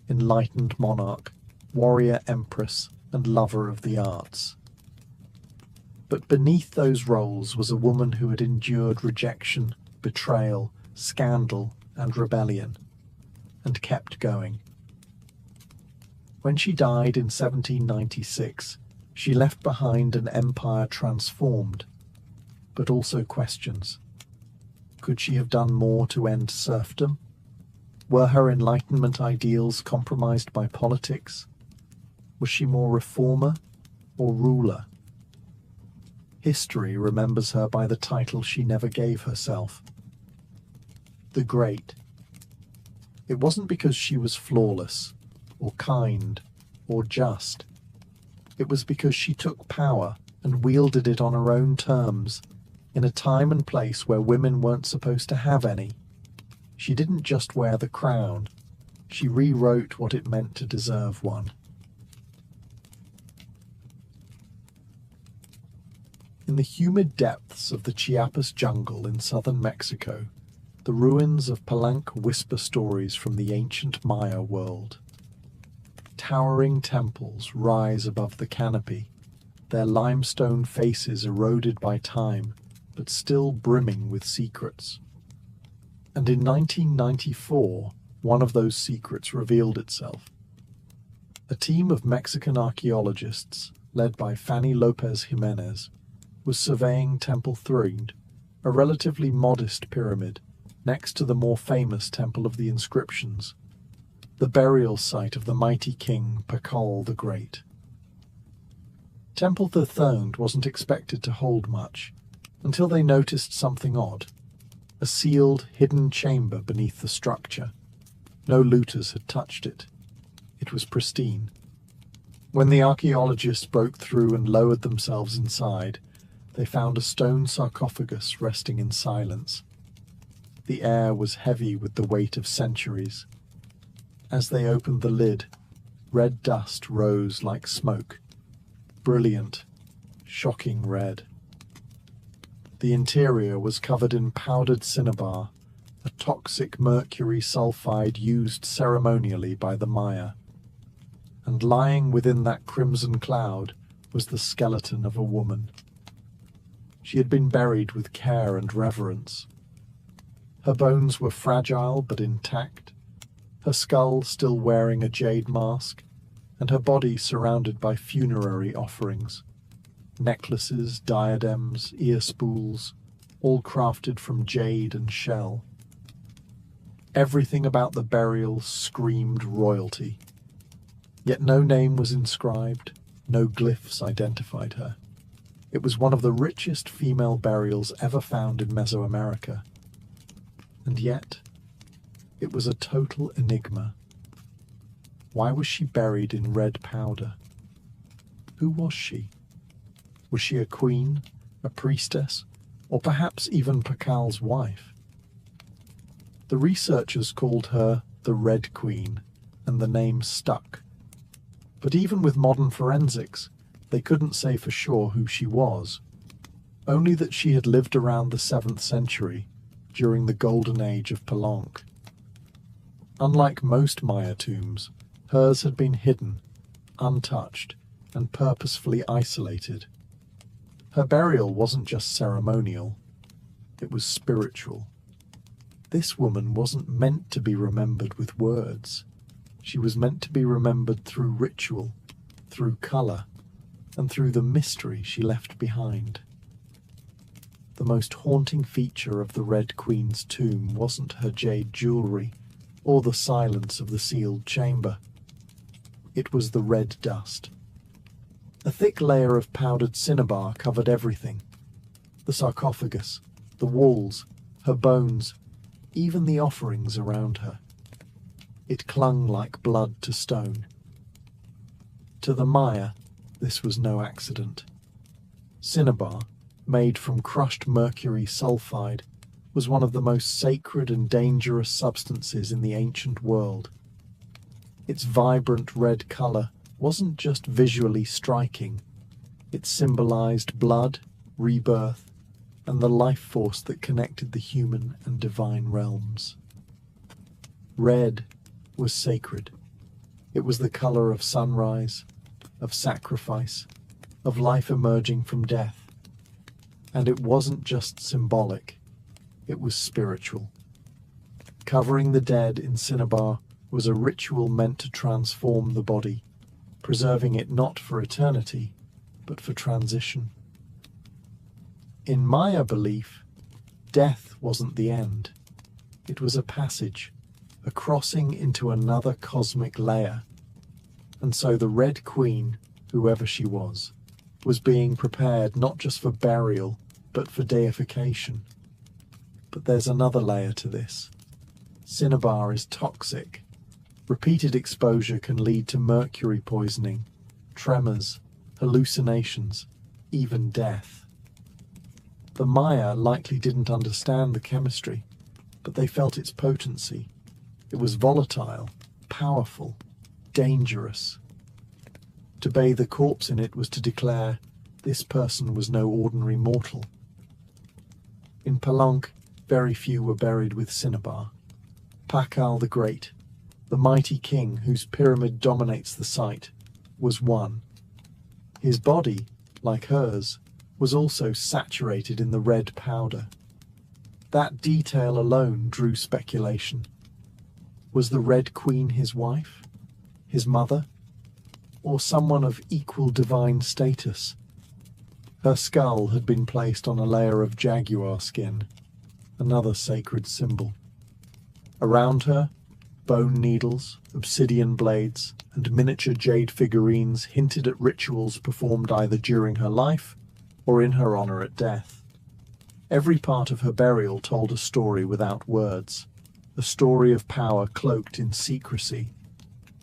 enlightened monarch, warrior empress, and lover of the arts. But beneath those roles was a woman who had endured rejection, betrayal, scandal, and rebellion, and kept going. When she died in 1796, she left behind an empire transformed, but also questions. Could she have done more to end serfdom? Were her Enlightenment ideals compromised by politics? Was she more reformer or ruler? History remembers her by the title she never gave herself, the Great. It wasn't because she was flawless, or kind, or just. It was because she took power and wielded it on her own terms, in a time and place where women weren't supposed to have any. She didn't just wear the crown, she rewrote what it meant to deserve one. In the humid depths of the Chiapas jungle in southern Mexico, the ruins of Palenque whisper stories from the ancient Maya world. Towering temples rise above the canopy, their limestone faces eroded by time, but still brimming with secrets. And in 1994, one of those secrets revealed itself. A team of Mexican archaeologists, led by Fanny Lopez Jimenez, was surveying Temple 3, a relatively modest pyramid next to the more famous Temple of the Inscriptions, the burial site of the mighty king Pakal the Great. Temple 3 wasn't expected to hold much, until they noticed something odd. A sealed, hidden chamber beneath the structure. No looters had touched it. It was pristine. When the archaeologists broke through and lowered themselves inside, they found a stone sarcophagus resting in silence. The air was heavy with the weight of centuries. As they opened the lid, red dust rose like smoke. Brilliant, shocking red. The interior was covered in powdered cinnabar, a toxic mercury sulfide used ceremonially by the Maya. And lying within that crimson cloud was the skeleton of a woman. She had been buried with care and reverence. Her bones were fragile but intact, her skull still wearing a jade mask, and her body surrounded by funerary offerings. Necklaces, diadems, ear spools, all crafted from jade and shell. Everything about the burial screamed royalty. Yet no name was inscribed, no glyphs identified her. It was one of the richest female burials ever found in Mesoamerica. And yet, it was a total enigma. Why was she buried in red powder? Who was she? Was she a queen, a priestess, or perhaps even Pakal's wife? The researchers called her the Red Queen, and the name stuck. But even with modern forensics, they couldn't say for sure who she was, only that she had lived around the 7th century during the golden age of Pelonk. Unlike most Maya tombs, hers had been hidden, untouched, and purposefully isolated. Her burial wasn't just ceremonial, it was spiritual. This woman wasn't meant to be remembered with words. She was meant to be remembered through ritual, through color, and through the mystery she left behind. The most haunting feature of the Red Queen's tomb wasn't her jade jewelry or the silence of the sealed chamber. It was the red dust. A thick layer of powdered cinnabar covered everything. The sarcophagus, the walls, her bones, even the offerings around her. It clung like blood to stone. To the Maya, this was no accident. Cinnabar, made from crushed mercury sulfide, was one of the most sacred and dangerous substances in the ancient world. Its vibrant red color wasn't just visually striking. It symbolized blood, rebirth, and the life force that connected the human and divine realms. Red was sacred. It was the color of sunrise, of sacrifice, of life emerging from death. And it wasn't just symbolic, it was spiritual. Covering the dead in cinnabar was a ritual meant to transform the body, preserving it not for eternity, but for transition. In Maya belief, death wasn't the end. It was a passage, a crossing into another cosmic layer. And so the Red Queen, whoever she was being prepared not just for burial, but for deification. But there's another layer to this. Cinnabar is toxic. Repeated exposure can lead to mercury poisoning, tremors, hallucinations, even death. The Maya likely didn't understand the chemistry, but they felt its potency. It was volatile, powerful, dangerous. To bathe a corpse in it was to declare this person was no ordinary mortal. In Pelonk, very few were buried with cinnabar. Pakal the Great, the mighty king whose pyramid dominates the site, was one. His body, like hers, was also saturated in the red powder. That detail alone drew speculation. Was the Red Queen his wife, his mother, or someone of equal divine status? Her skull had been placed on a layer of jaguar skin, another sacred symbol. Around her, bone needles, obsidian blades, and miniature jade figurines hinted at rituals performed either during her life or in her honor at death. Every part of her burial told a story without words, a story of power cloaked in secrecy,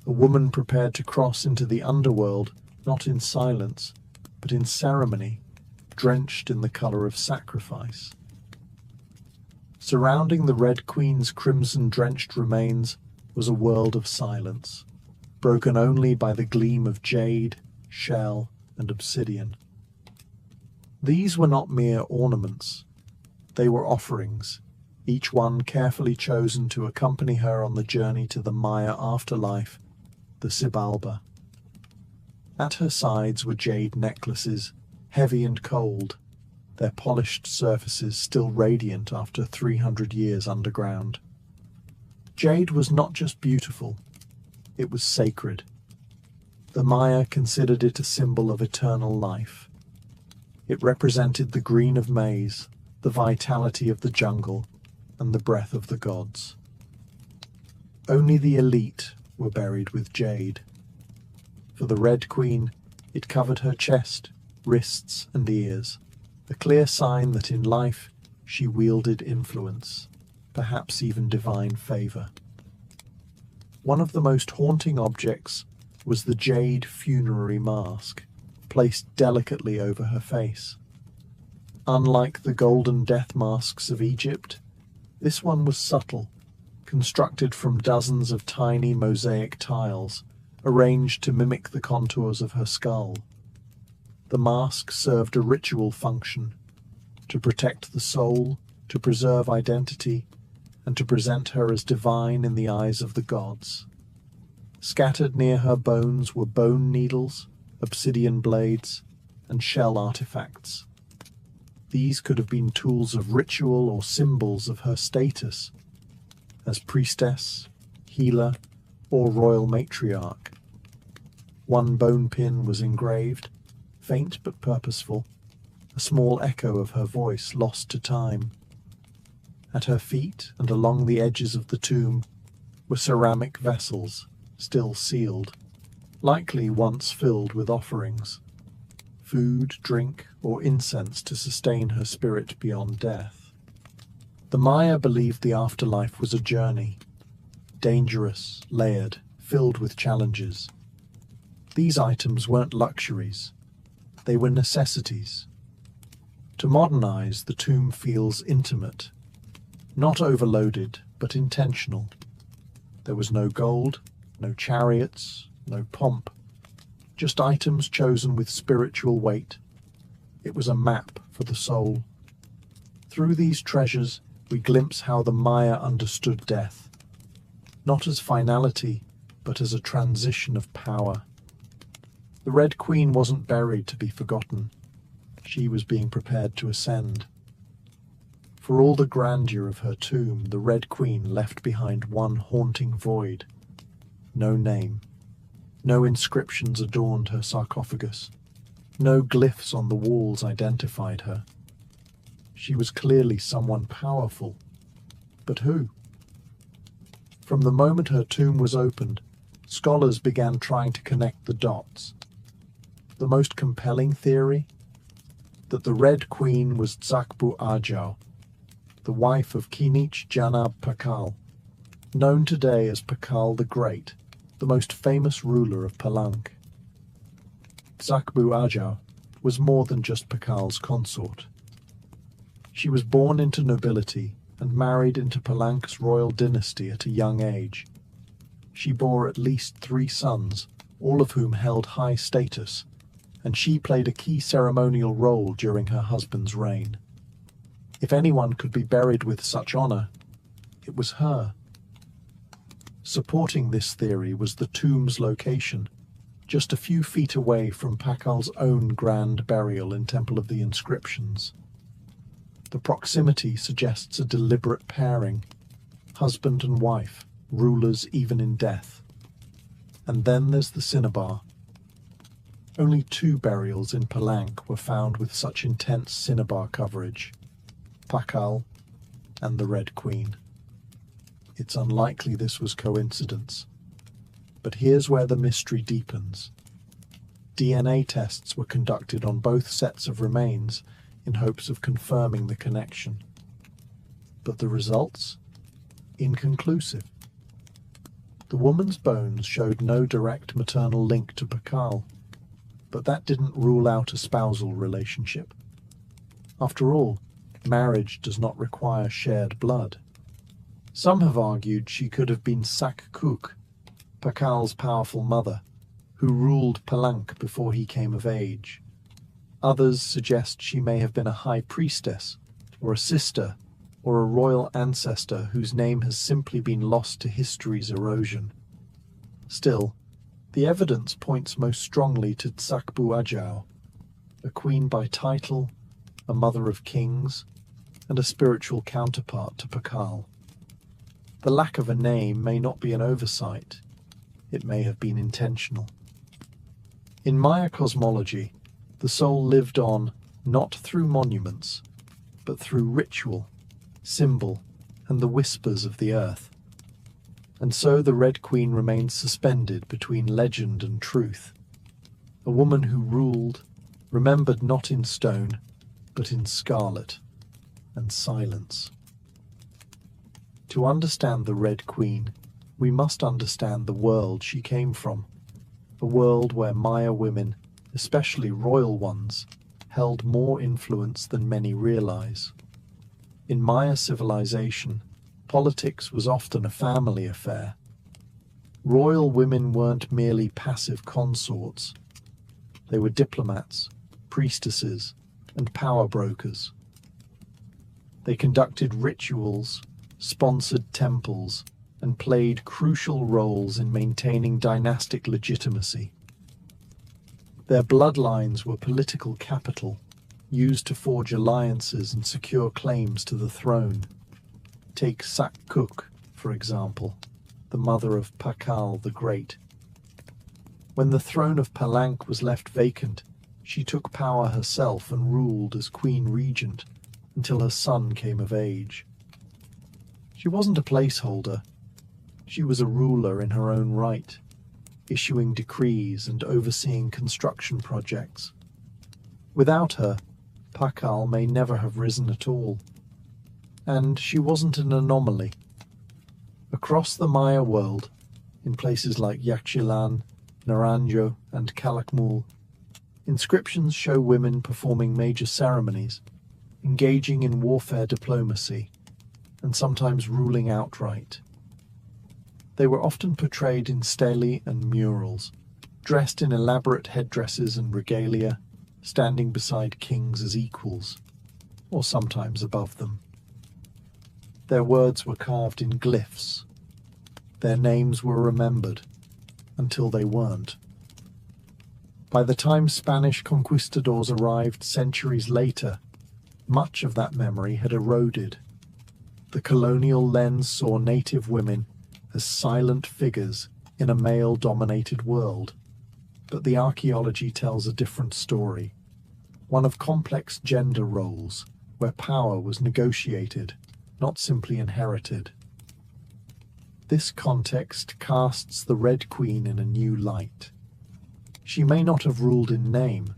a woman prepared to cross into the underworld, not in silence, but in ceremony, drenched in the color of sacrifice. Surrounding the Red Queen's crimson-drenched remains was a world of silence, broken only by the gleam of jade, shell, and obsidian. These were not mere ornaments. They were offerings, each one carefully chosen to accompany her on the journey to the Maya afterlife, the Xibalba. At her sides were jade necklaces, heavy and cold, their polished surfaces still radiant after 300 years underground. Jade was not just beautiful, it was sacred. The Maya considered it a symbol of eternal life. It represented the green of maize, the vitality of the jungle, and the breath of the gods. Only the elite were buried with jade. For the Red Queen, it covered her chest, wrists, and ears, a clear sign that in life she wielded influence, perhaps even divine favor. One of the most haunting objects was the jade funerary mask, placed delicately over her face. Unlike the golden death masks of Egypt, this one was subtle, constructed from dozens of tiny mosaic tiles arranged to mimic the contours of her skull. The mask served a ritual function, to protect the soul, to preserve identity, and to present her as divine in the eyes of the gods. Scattered near her bones were bone needles, obsidian blades, and shell artifacts. These could have been tools of ritual or symbols of her status as priestess, healer, or royal matriarch. One bone pin was engraved, faint but purposeful, a small echo of her voice lost to time. At her feet and along the edges of the tomb were ceramic vessels, still sealed, likely once filled with offerings, food, drink, or incense to sustain her spirit beyond death. The Maya believed the afterlife was a journey, dangerous, layered, filled with challenges. These items weren't luxuries, they were necessities. To modernize, the tomb feels intimate, not overloaded, but intentional. There was no gold, no chariots, no pomp, just items chosen with spiritual weight. It was a map for the soul. Through these treasures, we glimpse how the Maya understood death, not as finality, but as a transition of power. The Red Queen wasn't buried to be forgotten. She was being prepared to ascend. For all the grandeur of her tomb, the Red Queen left behind one haunting void. No name. No inscriptions adorned her sarcophagus. No glyphs on the walls identified her. She was clearly someone powerful. But who? From the moment her tomb was opened, scholars began trying to connect the dots. The most compelling theory? That the Red Queen was Tsakbu Ajau, the wife of Kinich Janab Pakal, known today as Pakal the Great, the most famous ruler of Palank. Tsakbu Ajau was more than just Pakal's consort. She was born into nobility and married into Palank's royal dynasty at a young age. She bore at least 3 sons, all of whom held high status, and she played a key ceremonial role during her husband's reign. If anyone could be buried with such honor, it was her. Supporting this theory was the tomb's location, just a few feet away from Pakal's own grand burial in Temple of the Inscriptions. The proximity suggests a deliberate pairing, husband and wife, rulers even in death. And then there's the cinnabar. Only 2 burials in Palank were found with such intense cinnabar coverage, Pakal and the Red Queen. It's unlikely this was coincidence. But here's where the mystery deepens. DNA tests were conducted on both sets of remains in hopes of confirming the connection. But the results? Inconclusive. The woman's bones showed no direct maternal link to Pakal, but that didn't rule out a spousal relationship. After all, marriage does not require shared blood. Some have argued she could have been Sakkuk, Pakal's powerful mother, who ruled Palank before he came of age. Others suggest she may have been a high priestess, or a sister, or a royal ancestor whose name has simply been lost to history's erosion. Still, the evidence points most strongly to Tsakbu Ajau, a queen by title, a mother of kings, and a spiritual counterpart to Pakal. The lack of a name may not be an oversight. It may have been intentional. In Maya cosmology, the soul lived on not through monuments, but through ritual, symbol, and the whispers of the earth. And so the Red Queen remains suspended between legend and truth, a woman who ruled, remembered not in stone, but in scarlet and silence. To understand the Red Queen, we must understand the world she came from, a world where Maya women, especially royal ones, held more influence than many realize. In Maya civilization, Politics was often a family affair. Royal women weren't merely passive consorts. They were diplomats, priestesses, and power brokers. They conducted rituals, sponsored temples, and played crucial roles in maintaining dynastic legitimacy. Their bloodlines were political capital, used to forge alliances and secure claims to the throne. Take Sakkuk, for example, the mother of Pakal the Great. When the throne of Palank was left vacant, she took power herself and ruled as queen regent until her son came of age. She wasn't a placeholder. She was a ruler in her own right, issuing decrees and overseeing construction projects. Without her, Pakal may never have risen at all. And she wasn't an anomaly. Across the Maya world, in places like Yaxchilan, Naranjo, and Calakmul, inscriptions show women performing major ceremonies, engaging in warfare diplomacy, and sometimes ruling outright. They were often portrayed in stelae and murals, dressed in elaborate headdresses and regalia, standing beside kings as equals, or sometimes above them. Their words were carved in glyphs. Their names were remembered, until they weren't. By the time Spanish conquistadors arrived centuries later, much of that memory had eroded. The colonial lens saw native women as silent figures in a male-dominated world. But the archaeology tells a different story, one of complex gender roles, where power was negotiated, not simply inherited. This context casts the Red Queen in a new light. She may not have ruled in name,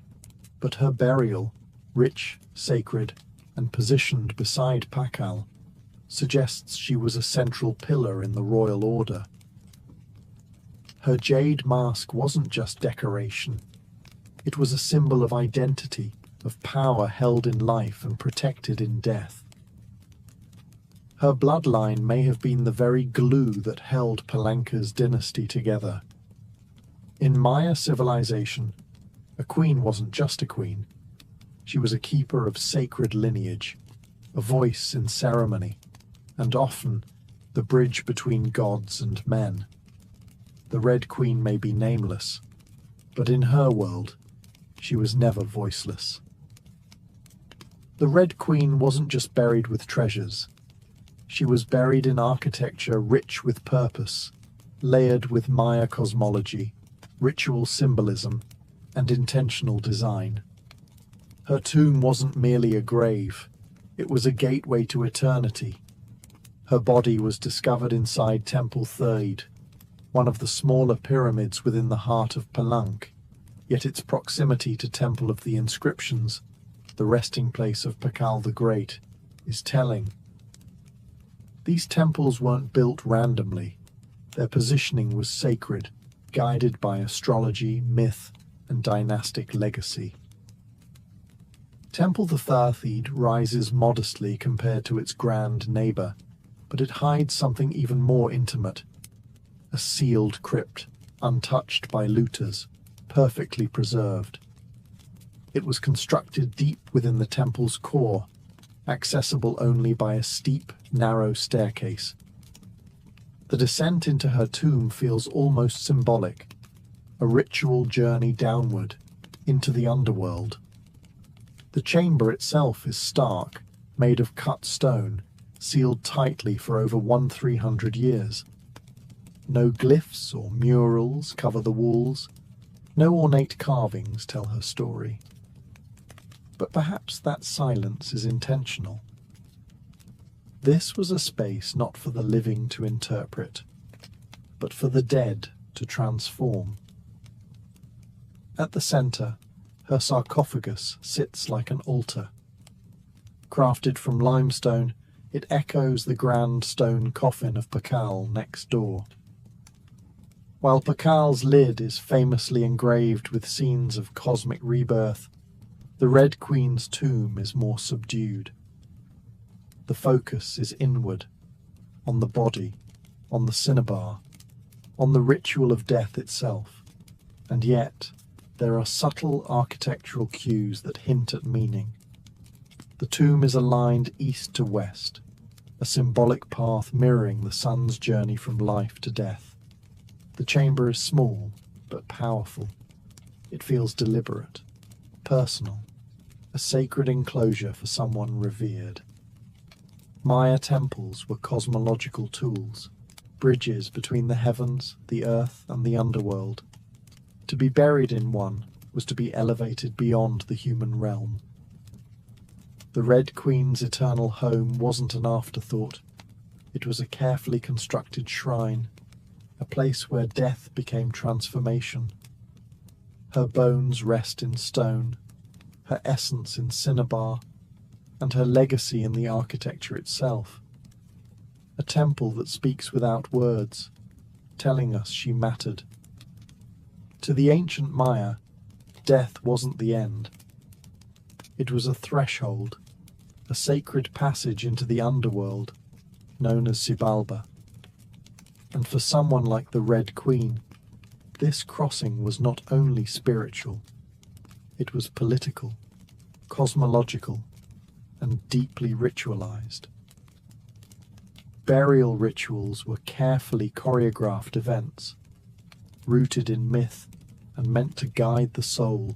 but her burial, rich, sacred, and positioned beside Pakal, suggests she was a central pillar in the royal order. Her jade mask wasn't just decoration. It was a symbol of identity, of power held in life and protected in death. Her bloodline may have been the very glue that held Palanca's dynasty together. In Maya civilization, a queen wasn't just a queen. She was a keeper of sacred lineage, a voice in ceremony, and often the bridge between gods and men. The Red Queen may be nameless, but in her world, she was never voiceless. The Red Queen wasn't just buried with treasures. She was buried in architecture rich with purpose, layered with Maya cosmology, ritual symbolism, and intentional design. Her tomb wasn't merely a grave, it was a gateway to eternity. Her body was discovered inside Temple Third, one of the smaller pyramids within the heart of Palank, yet its proximity to Temple of the Inscriptions, the resting place of Pakal the Great, is telling. These temples weren't built randomly. Their positioning was sacred, guided by astrology, myth, and dynastic legacy. Temple the Third rises modestly compared to its grand neighbor, but it hides something even more intimate. A sealed crypt, untouched by looters, perfectly preserved. It was constructed deep within the temple's core, accessible only by a steep, narrow staircase. The descent into her tomb feels almost symbolic, a ritual journey downward, into the underworld. The chamber itself is stark, made of cut stone, sealed tightly for over 1,300 years. No glyphs or murals cover the walls. No ornate carvings tell her story. But perhaps that silence is intentional. This was a space not for the living to interpret, but for the dead to transform. At the center, her sarcophagus sits like an altar. Crafted from limestone, it echoes the grand stone coffin of Pakal next door. While Pakal's lid is famously engraved with scenes of cosmic rebirth, the Red Queen's tomb is more subdued. The focus is inward, on the body, on the cinnabar, on the ritual of death itself. And yet, there are subtle architectural cues that hint at meaning. The tomb is aligned east to west, a symbolic path mirroring the sun's journey from life to death. The chamber is small, but powerful. It feels deliberate, personal, a sacred enclosure for someone revered. Maya temples were cosmological tools, bridges between the heavens, the earth, and the underworld. To be buried in one was to be elevated beyond the human realm. The Red Queen's eternal home wasn't an afterthought. It was a carefully constructed shrine, a place where death became transformation. Her bones rest in stone, her essence in cinnabar, and her legacy in the architecture itself. A temple that speaks without words, telling us she mattered. To the ancient Maya, death wasn't the end. It was a threshold, a sacred passage into the underworld, known as Xibalba. And for someone like the Red Queen, this crossing was not only spiritual, it was political, cosmological, and deeply ritualized. Burial rituals were carefully choreographed events, rooted in myth and meant to guide the soul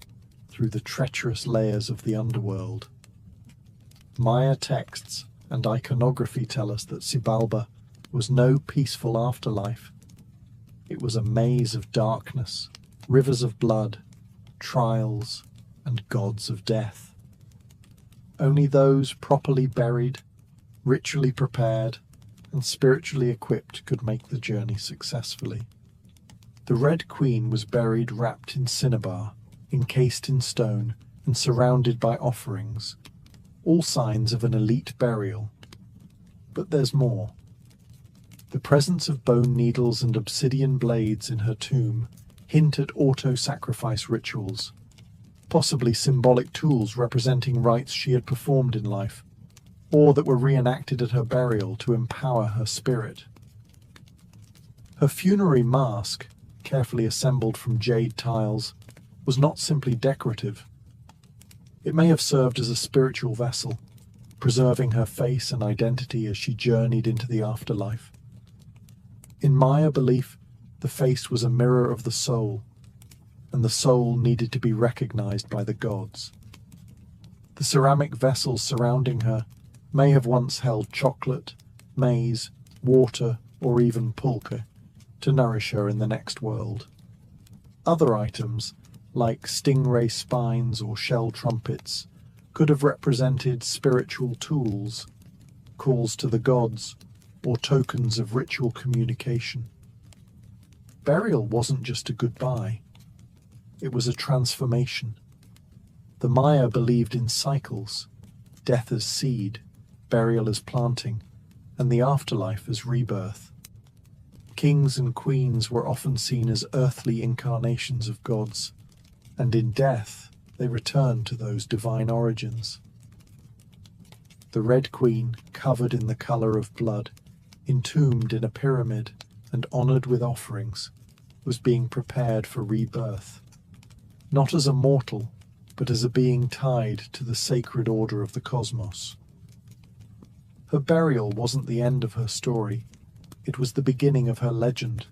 through the treacherous layers of the underworld. Maya texts and iconography tell us that Xibalba was no peaceful afterlife. It was a maze of darkness, rivers of blood, trials, and gods of death. Only those properly buried, ritually prepared, and spiritually equipped could make the journey successfully. The Red Queen was buried wrapped in cinnabar, encased in stone, and surrounded by offerings, all signs of an elite burial. But there's more. The presence of bone needles and obsidian blades in her tomb hint at auto-sacrifice rituals, possibly symbolic tools representing rites she had performed in life, or that were reenacted at her burial to empower her spirit. Her funerary mask, carefully assembled from jade tiles, was not simply decorative. It may have served as a spiritual vessel, preserving her face and identity as she journeyed into the afterlife. In Maya belief, the face was a mirror of the soul, and the soul needed to be recognized by the gods. The ceramic vessels surrounding her may have once held chocolate, maize, water, or even pulque to nourish her in the next world. Other items, like stingray spines or shell trumpets, could have represented spiritual tools, calls to the gods, or tokens of ritual communication. Burial wasn't just a goodbye. It was a transformation. The Maya believed in cycles, death as seed, burial as planting, and the afterlife as rebirth. Kings and queens were often seen as earthly incarnations of gods, and in death they returned to those divine origins. The Red Queen, covered in the colour of blood, entombed in a pyramid and honoured with offerings, was being prepared for rebirth, not as a mortal, but as a being tied to the sacred order of the cosmos. Her burial wasn't the end of her story, it was the beginning of her legend.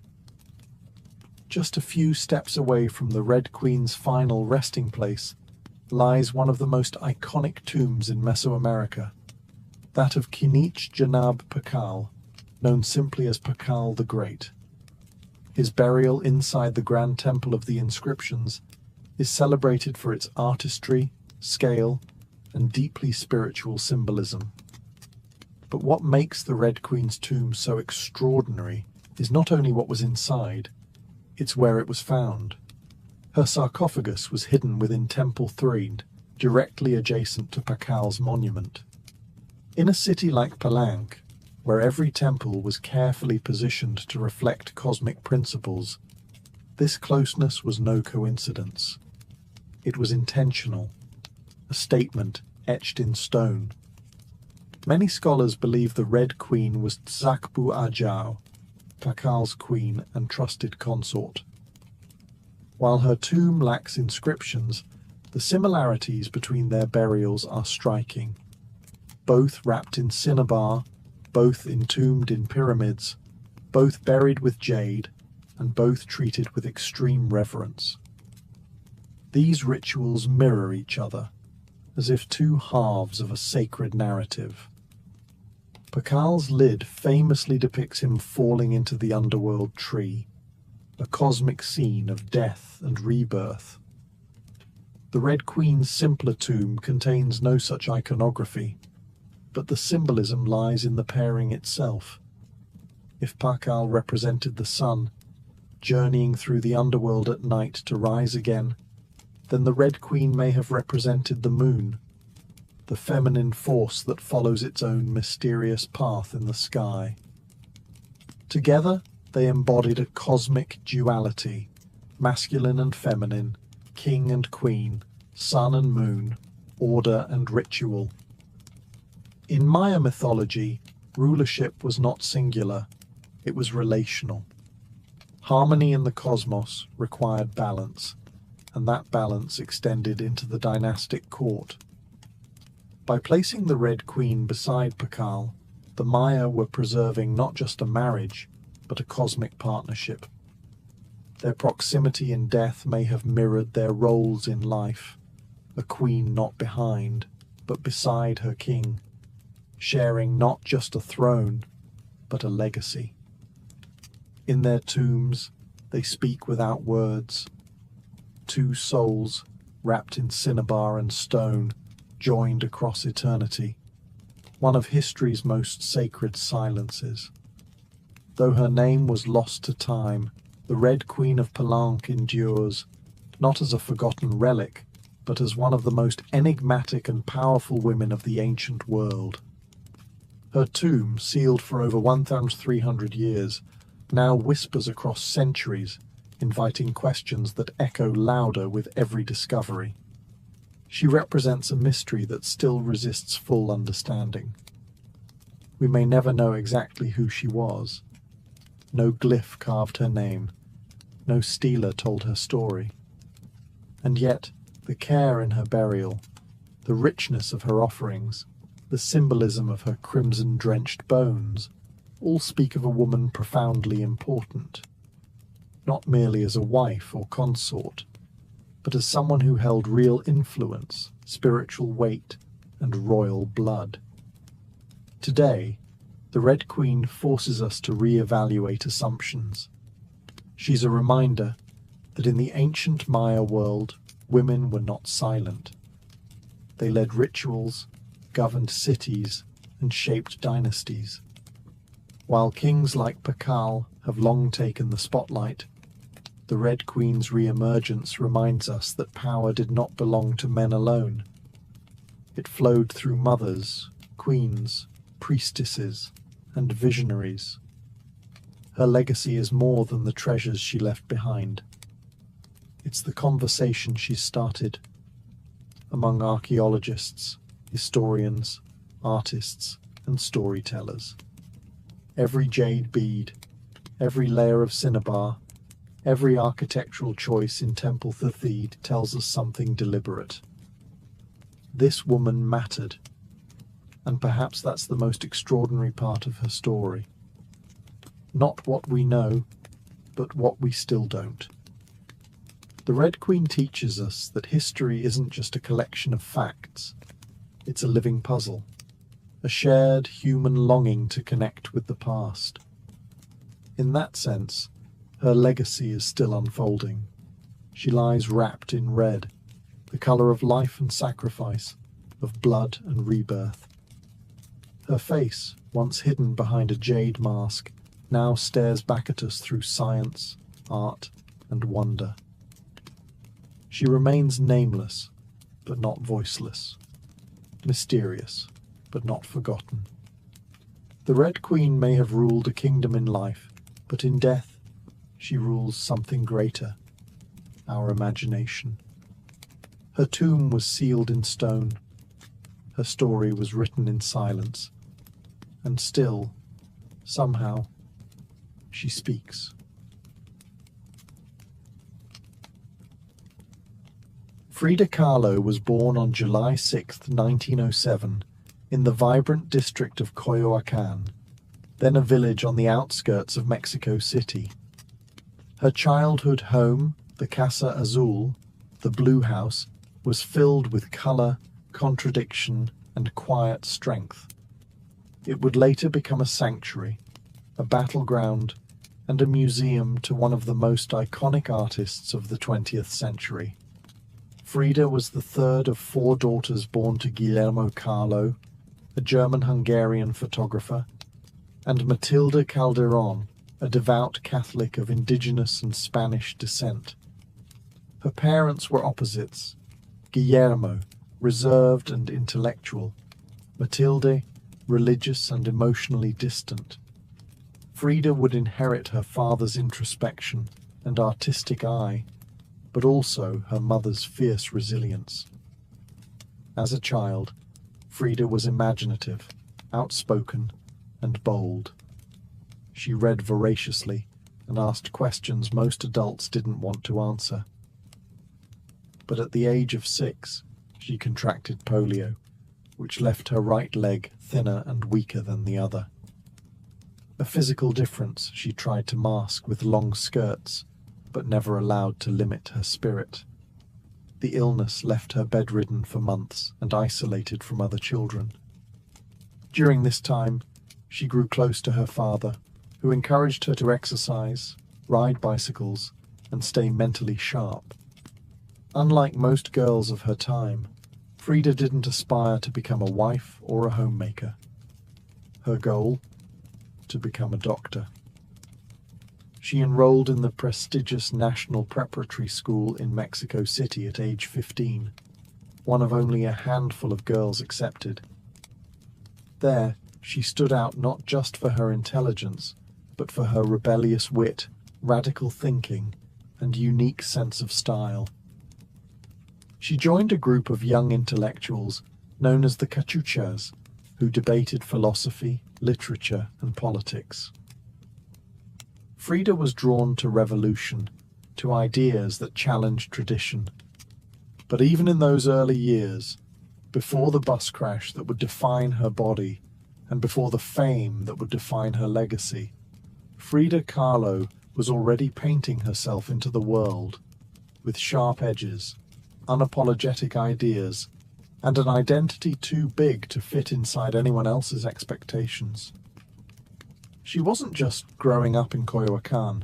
Just a few steps away from the Red Queen's final resting place lies one of the most iconic tombs in Mesoamerica, that of Kinich Janab Pakal, known simply as Pakal the Great. His burial inside the Grand Temple of the Inscriptions is celebrated for its artistry, scale, and deeply spiritual symbolism. But what makes the Red Queen's tomb so extraordinary is not only what was inside, it's where it was found. Her sarcophagus was hidden within Temple 3, directly adjacent to Pakal's monument. In a city like Palenque, where every temple was carefully positioned to reflect cosmic principles, this closeness was no coincidence. It was intentional, a statement etched in stone. Many scholars believe the Red Queen was Tzakbu Ajau, Pakal's queen and trusted consort. While her tomb lacks inscriptions, the similarities between their burials are striking. Both wrapped in cinnabar, both entombed in pyramids, both buried with jade, and both treated with extreme reverence. These rituals mirror each other, as if two halves of a sacred narrative. Pakal's lid famously depicts him falling into the underworld tree, a cosmic scene of death and rebirth. The Red Queen's simpler tomb contains no such iconography, but the symbolism lies in the pairing itself. If Pakal represented the sun, journeying through the underworld at night to rise again, then the Red Queen may have represented the moon, the feminine force that follows its own mysterious path in the sky. Together, they embodied a cosmic duality, masculine and feminine, king and queen, sun and moon, order and ritual. In Maya mythology, rulership was not singular, it was relational. Harmony in the cosmos required balance, and that balance extended into the dynastic court. By placing the Red Queen beside Pakal, the Maya were preserving not just a marriage, but a cosmic partnership. Their proximity in death may have mirrored their roles in life, a queen not behind, but beside her king, sharing not just a throne, but a legacy. In their tombs, they speak without words. Two souls, wrapped in cinnabar and stone, joined across eternity, one of history's most sacred silences. Though her name was lost to time, the Red Queen of Palanque endures, not as a forgotten relic, but as one of the most enigmatic and powerful women of the ancient world. Her tomb, sealed for over 1,300 years, now whispers across centuries, inviting questions that echo louder with every discovery. She represents a mystery that still resists full understanding. We may never know exactly who she was. No glyph carved her name. No stela told her story. And yet, the care in her burial, the richness of her offerings, the symbolism of her crimson-drenched bones, all speak of a woman profoundly important, not merely as a wife or consort, but as someone who held real influence, spiritual weight, and royal blood. Today, the Red Queen forces us to re-evaluate assumptions. She's a reminder that in the ancient Maya world, women were not silent. They led rituals, governed cities, and shaped dynasties. While kings like Pakal have long taken the spotlight, the Red Queen's re-emergence reminds us that power did not belong to men alone. It flowed through mothers, queens, priestesses, and visionaries. Her legacy is more than the treasures she left behind. It's the conversation she started among archaeologists, historians, artists, and storytellers. Every jade bead, every layer of cinnabar, every architectural choice in Temple Tethid tells us something deliberate. This woman mattered, and perhaps that's the most extraordinary part of her story. Not what we know, but what we still don't. The Red Queen teaches us that history isn't just a collection of facts. It's a living puzzle, a shared human longing to connect with the past. In that sense, her legacy is still unfolding. She lies wrapped in red, the color of life and sacrifice, of blood and rebirth. Her face, once hidden behind a jade mask, now stares back at us through science, art, and wonder. She remains nameless, but not voiceless, mysterious, but not forgotten. The Red Queen may have ruled a kingdom in life, but in death, she rules something greater, our imagination. Her tomb was sealed in stone, her story was written in silence, and still, somehow, she speaks. Frida Kahlo was born on July 6, 1907, in the vibrant district of Coyoacán, then a village on the outskirts of Mexico City. Her childhood home, the Casa Azul, the Blue House, was filled with color, contradiction, and quiet strength. It would later become a sanctuary, a battleground, and a museum to one of the most iconic artists of the 20th century. Frida was the third of 4 daughters born to Guillermo Kahlo, a German-Hungarian photographer, and Matilda Calderón, a devout Catholic of indigenous and Spanish descent. Her parents were opposites: Guillermo, reserved and intellectual; Matilde, religious and emotionally distant. Frida would inherit her father's introspection and artistic eye, but also her mother's fierce resilience. As a child, Frida was imaginative, outspoken, and bold. She read voraciously and asked questions most adults didn't want to answer. But at the age of 6, she contracted polio, which left her right leg thinner and weaker than the other. A physical difference she tried to mask with long skirts, but never allowed to limit her spirit. The illness left her bedridden for months and isolated from other children. During this time, she grew close to her father, who encouraged her to exercise, ride bicycles, and stay mentally sharp. Unlike most girls of her time, Frida didn't aspire to become a wife or a homemaker. Her goal? To become a doctor. She enrolled in the prestigious National Preparatory School in Mexico City at age 15, one of only a handful of girls accepted. There, she stood out not just for her intelligence, but for her rebellious wit, radical thinking, and unique sense of style. She joined a group of young intellectuals known as the Cachuchas, who debated philosophy, literature, and politics. Frida was drawn to revolution, to ideas that challenged tradition. But even in those early years, before the bus crash that would define her body, and before the fame that would define her legacy, Frida Kahlo was already painting herself into the world, with sharp edges, unapologetic ideas, and an identity too big to fit inside anyone else's expectations. She wasn't just growing up in Coyoacán,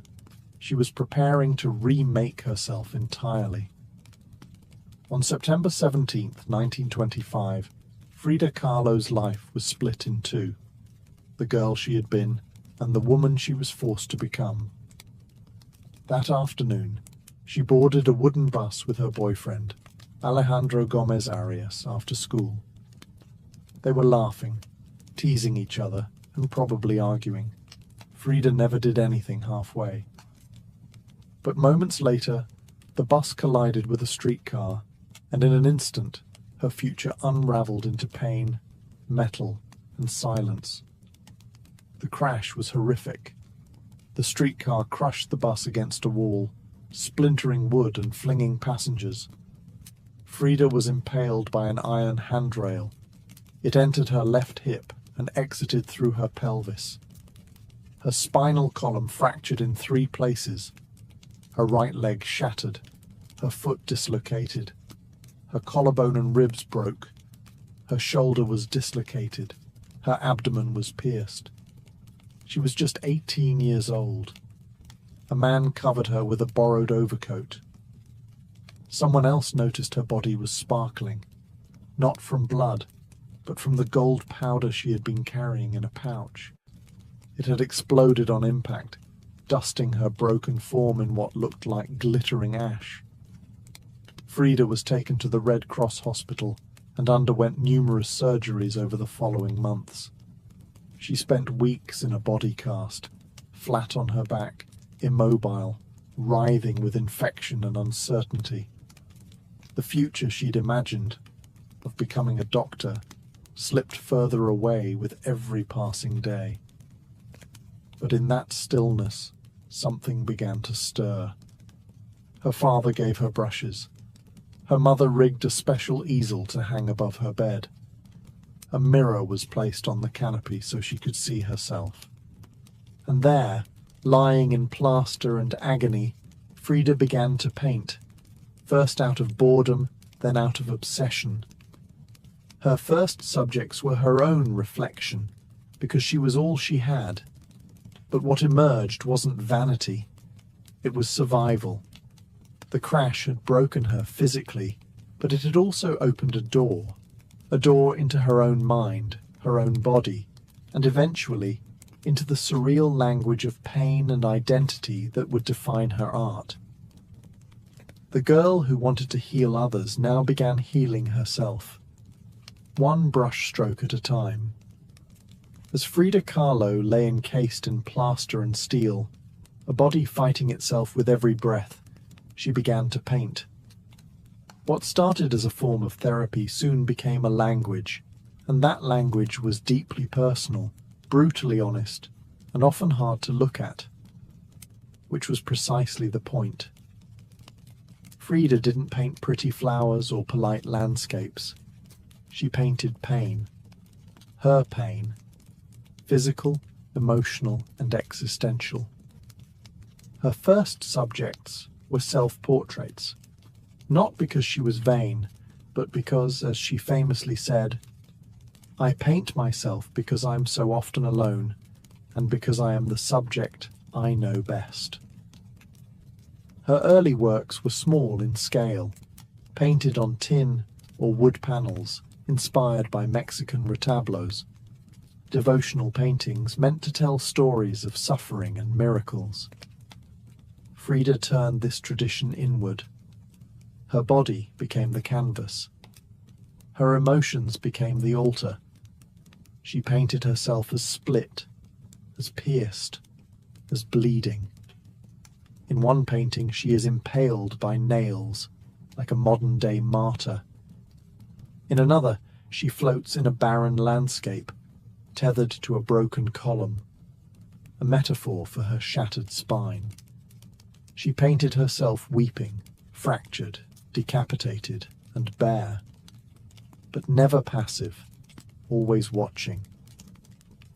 she was preparing to remake herself entirely. On September 17, 1925, Frida Kahlo's life was split in two: the girl she had been and the woman she was forced to become. That afternoon, she boarded a wooden bus with her boyfriend, Alejandro Gomez Arias, after school. They were laughing, teasing each other, and probably arguing. Frida never did anything halfway. But moments later, the bus collided with a streetcar, and in an instant, her future unraveled into pain, metal, and silence. The crash was horrific. The streetcar crushed the bus against a wall, splintering wood and flinging passengers. Frida was impaled by an iron handrail. It entered her left hip and exited through her pelvis. Her spinal column fractured in 3 places. Her right leg shattered, her foot dislocated. Her collarbone and ribs broke. Her shoulder was dislocated. Her abdomen was pierced. She was just 18 years old. A man covered her with a borrowed overcoat. Someone else noticed her body was sparkling, not from blood, but from the gold powder she had been carrying in a pouch. It had exploded on impact, dusting her broken form in what looked like glittering ash. Frida was taken to the Red Cross hospital and underwent numerous surgeries over the following months. She spent weeks in a body cast, flat on her back, immobile, writhing with infection and uncertainty. The future she'd imagined, of becoming a doctor, slipped further away with every passing day. But in that stillness, something began to stir. Her father gave her brushes. Her mother rigged a special easel to hang above her bed. A mirror was placed on the canopy so she could see herself. And there, lying in plaster and agony, Frida began to paint, first out of boredom, then out of obsession. Her first subjects were her own reflection, because she was all she had. But what emerged wasn't vanity, it was survival. The crash had broken her physically, but it had also opened a door into her own mind, her own body, and eventually into the surreal language of pain and identity that would define her art. The girl who wanted to heal others now began healing herself, one brush stroke at a time. As Frida Kahlo lay encased in plaster and steel, a body fighting itself with every breath, she began to paint. What started as a form of therapy soon became a language, and that language was deeply personal, brutally honest, and often hard to look at, which was precisely the point. Frida didn't paint pretty flowers or polite landscapes. She painted pain. Her pain. Physical, emotional, and existential. Her first subjects were self-portraits, not because she was vain, but because, as she famously said, "I paint myself because I'm so often alone, and because I am the subject I know best." Her early works were small in scale, painted on tin or wood panels, inspired by Mexican retablos. Devotional paintings meant to tell stories of suffering and miracles. Frida turned this tradition inward. Her body became the canvas. Her emotions became the altar. She painted herself as split, as pierced, as bleeding. In one painting, she is impaled by nails, like a modern-day martyr. In another, she floats in a barren landscape, tethered to a broken column, a metaphor for her shattered spine. She painted herself weeping, fractured, decapitated, and bare, but never passive, always watching.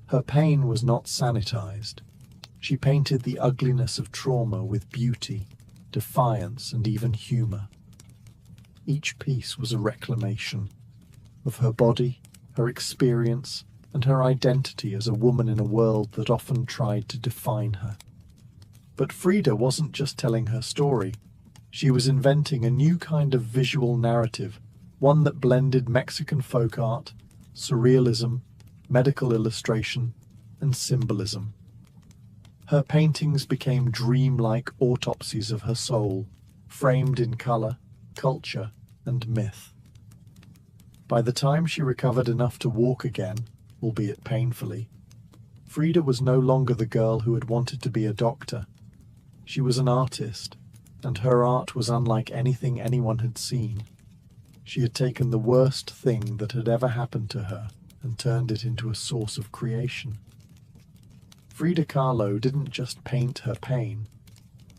Her pain was not sanitized. She painted the ugliness of trauma with beauty, defiance, and even humor. Each piece was a reclamation of her body, her experience, and her identity as a woman in a world that often tried to define her. But Frida wasn't just telling her story. She was inventing a new kind of visual narrative, one that blended Mexican folk art, surrealism, medical illustration, and symbolism. Her paintings became dreamlike autopsies of her soul, framed in color, culture, and myth. By the time she recovered enough to walk again, albeit painfully, Frida was no longer the girl who had wanted to be a doctor. She was an artist, and her art was unlike anything anyone had seen. She had taken the worst thing that had ever happened to her and turned it into a source of creation. Frida Kahlo didn't just paint her pain.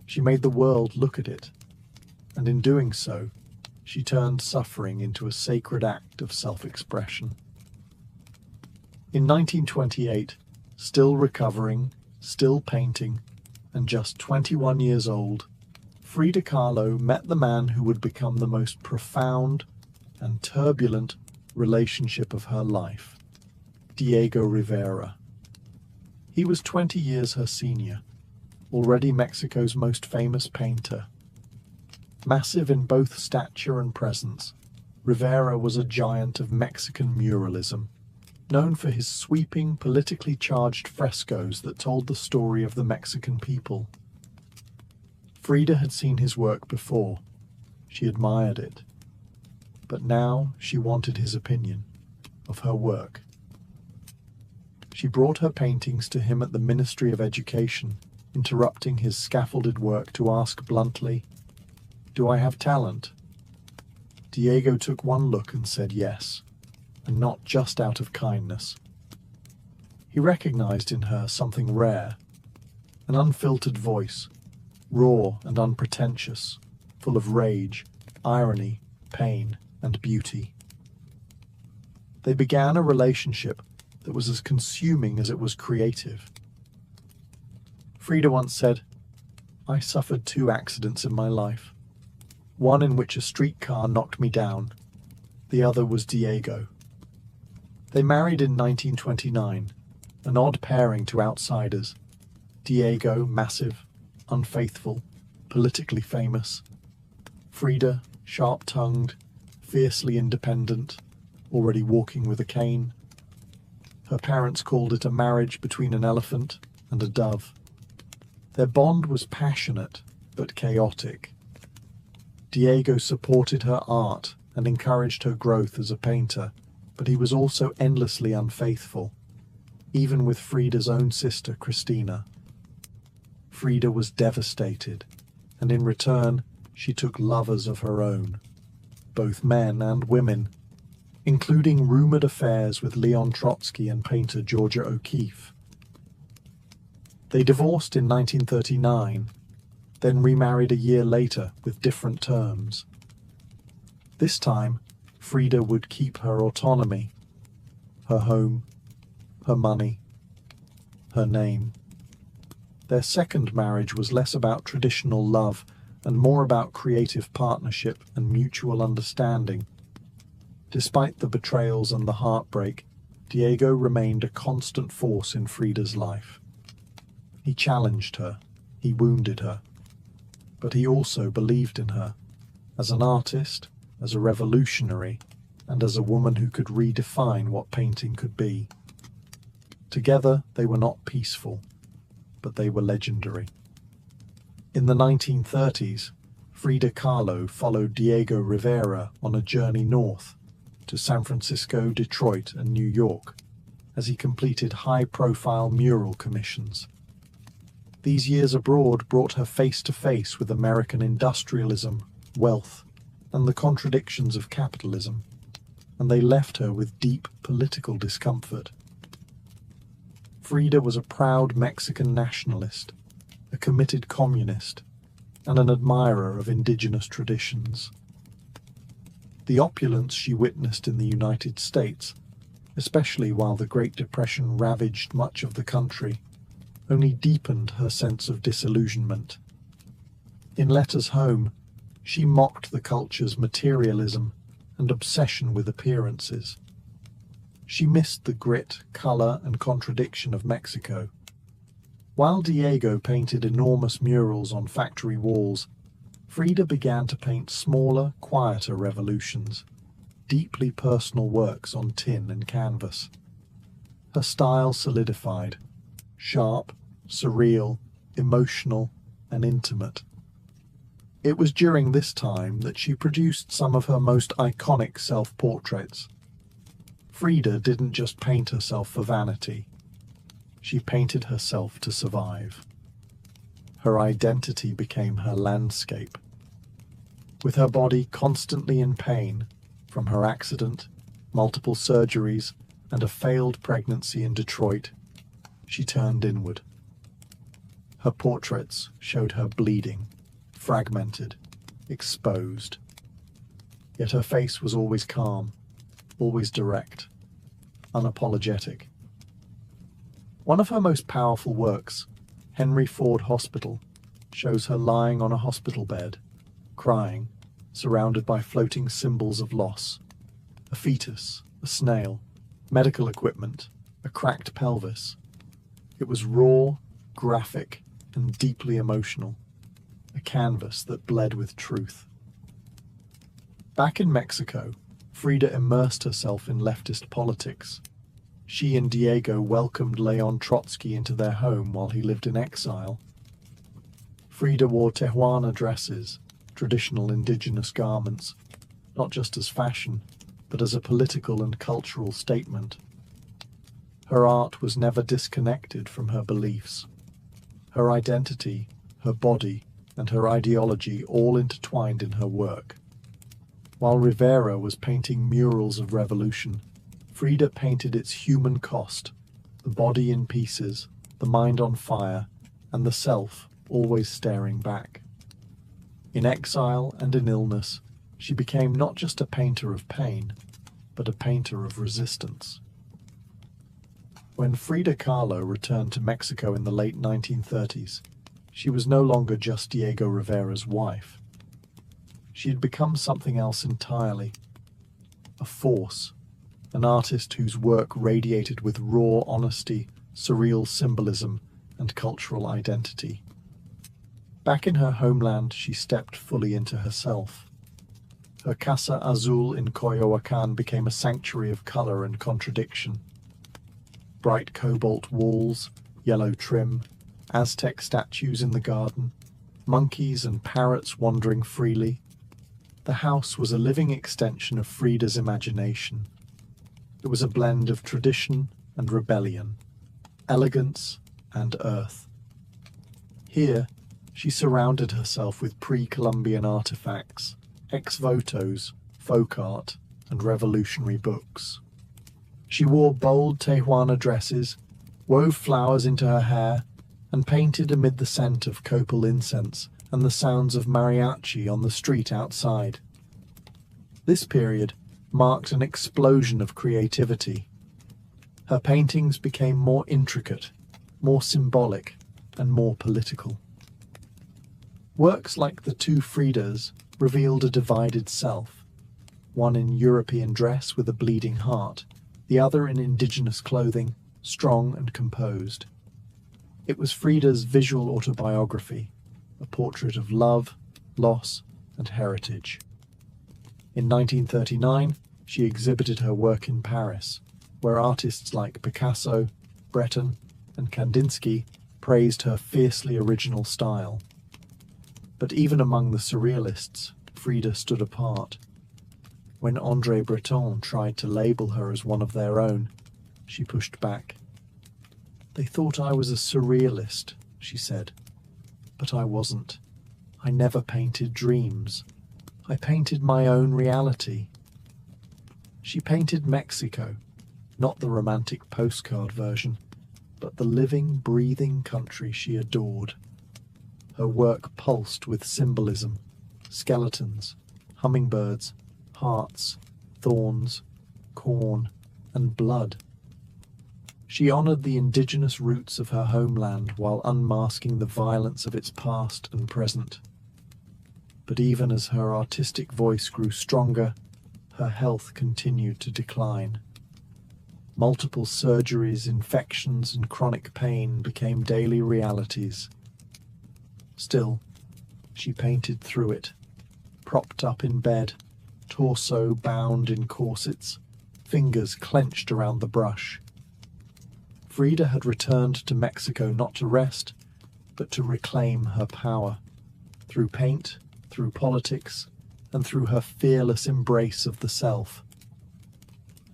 She made the world look at it, and in doing so, she turned suffering into a sacred act of self-expression. In 1928, still recovering, still painting, and just 21 years old, Frida Kahlo met the man who would become the most profound and turbulent relationship of her life, Diego Rivera. He was 20 years her senior, already Mexico's most famous painter. Massive in both stature and presence, Rivera was a giant of Mexican muralism, known for his sweeping, politically charged frescoes that told the story of the Mexican people. Frida had seen his work before. She admired it. But now she wanted his opinion of her work. She brought her paintings to him at the Ministry of Education, interrupting his scaffolded work to ask bluntly, "Do I have talent?" Diego took one look and said yes. and not just out of kindness. He recognized in her something rare, an unfiltered voice, raw and unpretentious, full of rage, irony, pain, and beauty. They began a relationship that was as consuming as it was creative. Frida once said, "I suffered 2 accidents in my life, one in which a streetcar knocked me down. The other was Diego." They married in 1929, an odd pairing to outsiders. Diego, massive, unfaithful, politically famous. Frida, sharp-tongued, fiercely independent, already walking with a cane. Her parents called it a marriage between an elephant and a dove. Their bond was passionate but chaotic. Diego supported her art and encouraged her growth as a painter, but he was also endlessly unfaithful, even with Frida's own sister, Christina. Frida was devastated, and in return, she took lovers of her own, both men and women, including rumored affairs with Leon Trotsky and painter Georgia O'Keeffe. They divorced in 1939, then remarried a year later with different terms. This time, Frida would keep her autonomy, her home, her money, her name. Their second marriage was less about traditional love and more about creative partnership and mutual understanding. Despite the betrayals and the heartbreak, Diego remained a constant force in Frida's life. He challenged her, he wounded her, but he also believed in her, as an artist, as a revolutionary, and as a woman who could redefine what painting could be. Together, they were not peaceful, but they were legendary. In the 1930s, Frida Kahlo followed Diego Rivera on a journey north to San Francisco, Detroit, and New York as he completed high-profile mural commissions. These years abroad brought her face-to-face with American industrialism, wealth, and the contradictions of capitalism, and they left her with deep political discomfort. Frida was a proud Mexican nationalist, a committed communist, and an admirer of indigenous traditions. The opulence she witnessed in the United States, especially while the Great Depression ravaged much of the country, only deepened her sense of disillusionment. In letters home, she mocked the culture's materialism and obsession with appearances. She missed the grit, color, and contradiction of Mexico. While Diego painted enormous murals on factory walls, Frida began to paint smaller, quieter revolutions, deeply personal works on tin and canvas. Her style solidified, sharp, surreal, emotional, and intimate. It was during this time that she produced some of her most iconic self-portraits. Frida didn't just paint herself for vanity. She painted herself to survive. Her identity became her landscape. With her body constantly in pain from her accident, multiple surgeries, and a failed pregnancy in Detroit, she turned inward. Her portraits showed her bleeding, fragmented, exposed. Yet her face was always calm, always direct, unapologetic. One of her most powerful works, Henry Ford Hospital, shows her lying on a hospital bed, crying, surrounded by floating symbols of loss. A fetus, a snail, medical equipment, a cracked pelvis. It was raw, graphic, and deeply emotional, a canvas that bled with truth. Back in Mexico, Frida immersed herself in leftist politics. She and Diego welcomed Leon Trotsky into their home while he lived in exile. Frida wore Tijuana dresses, traditional indigenous garments, not just as fashion, but as a political and cultural statement. Her art was never disconnected from her beliefs. Her identity, her body, and her ideology all intertwined in her work. While Rivera was painting murals of revolution, Frida painted its human cost, the body in pieces, the mind on fire, and the self always staring back. In exile and in illness, she became not just a painter of pain, but a painter of resistance. When Frida Kahlo returned to Mexico in the late 1930s, she was no longer just Diego Rivera's wife. She had become something else entirely, a force, an artist whose work radiated with raw honesty, surreal symbolism, and cultural identity. Back in her homeland, she stepped fully into herself. Her Casa Azul in Coyoacán became a sanctuary of color and contradiction. Bright cobalt walls, yellow trim, Aztec statues in the garden, monkeys and parrots wandering freely. The house was a living extension of Frida's imagination. It was a blend of tradition and rebellion, elegance and earth. Here, she surrounded herself with pre-Columbian artifacts, ex-votos, folk art, and revolutionary books. She wore bold Tehuana dresses, wove flowers into her hair, and painted amid the scent of copal incense and the sounds of mariachi on the street outside. This period marked an explosion of creativity. Her paintings became more intricate, more symbolic, and more political. Works like the two Fridas revealed a divided self, one in European dress with a bleeding heart, the other in indigenous clothing, strong and composed. It was Frida's visual autobiography, a portrait of love, loss, and heritage. In 1939, she exhibited her work in Paris, where artists like Picasso, Breton, and Kandinsky praised her fiercely original style. But even among the surrealists, Frida stood apart. When André Breton tried to label her as one of their own, she pushed back. "They thought I was a surrealist," she said. "But I wasn't. I never painted dreams. I painted my own reality." She painted Mexico, not the romantic postcard version, but the living, breathing country she adored. Her work pulsed with symbolism, skeletons, hummingbirds, hearts, thorns, corn, and blood. She honored the indigenous roots of her homeland while unmasking the violence of its past and present. But even as her artistic voice grew stronger, her health continued to decline. Multiple surgeries, infections, and chronic pain became daily realities. Still, she painted through it, propped up in bed, torso bound in corsets, fingers clenched around the brush. Frida had returned to Mexico not to rest, but to reclaim her power, through paint, through politics, and through her fearless embrace of the self.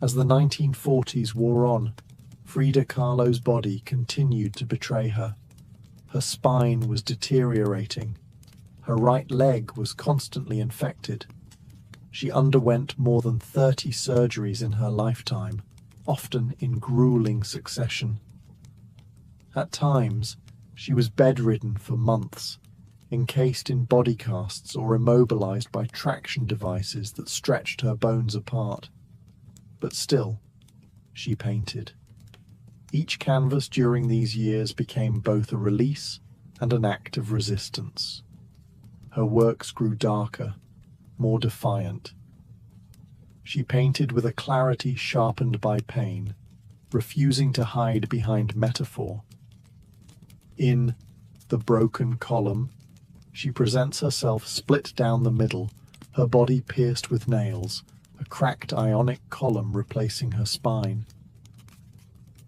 As the 1940s wore on, Frida Kahlo's body continued to betray her. Her spine was deteriorating. Her right leg was constantly infected. She underwent more than 30 surgeries in her lifetime, often in grueling succession. At times, she was bedridden for months, encased in body casts or immobilized by traction devices that stretched her bones apart. But still, she painted. Each canvas during these years became both a release and an act of resistance. Her works grew darker, more defiant. She painted with a clarity sharpened by pain, refusing to hide behind metaphor. In The Broken Column, she presents herself split down the middle, her body pierced with nails, a cracked ionic column replacing her spine.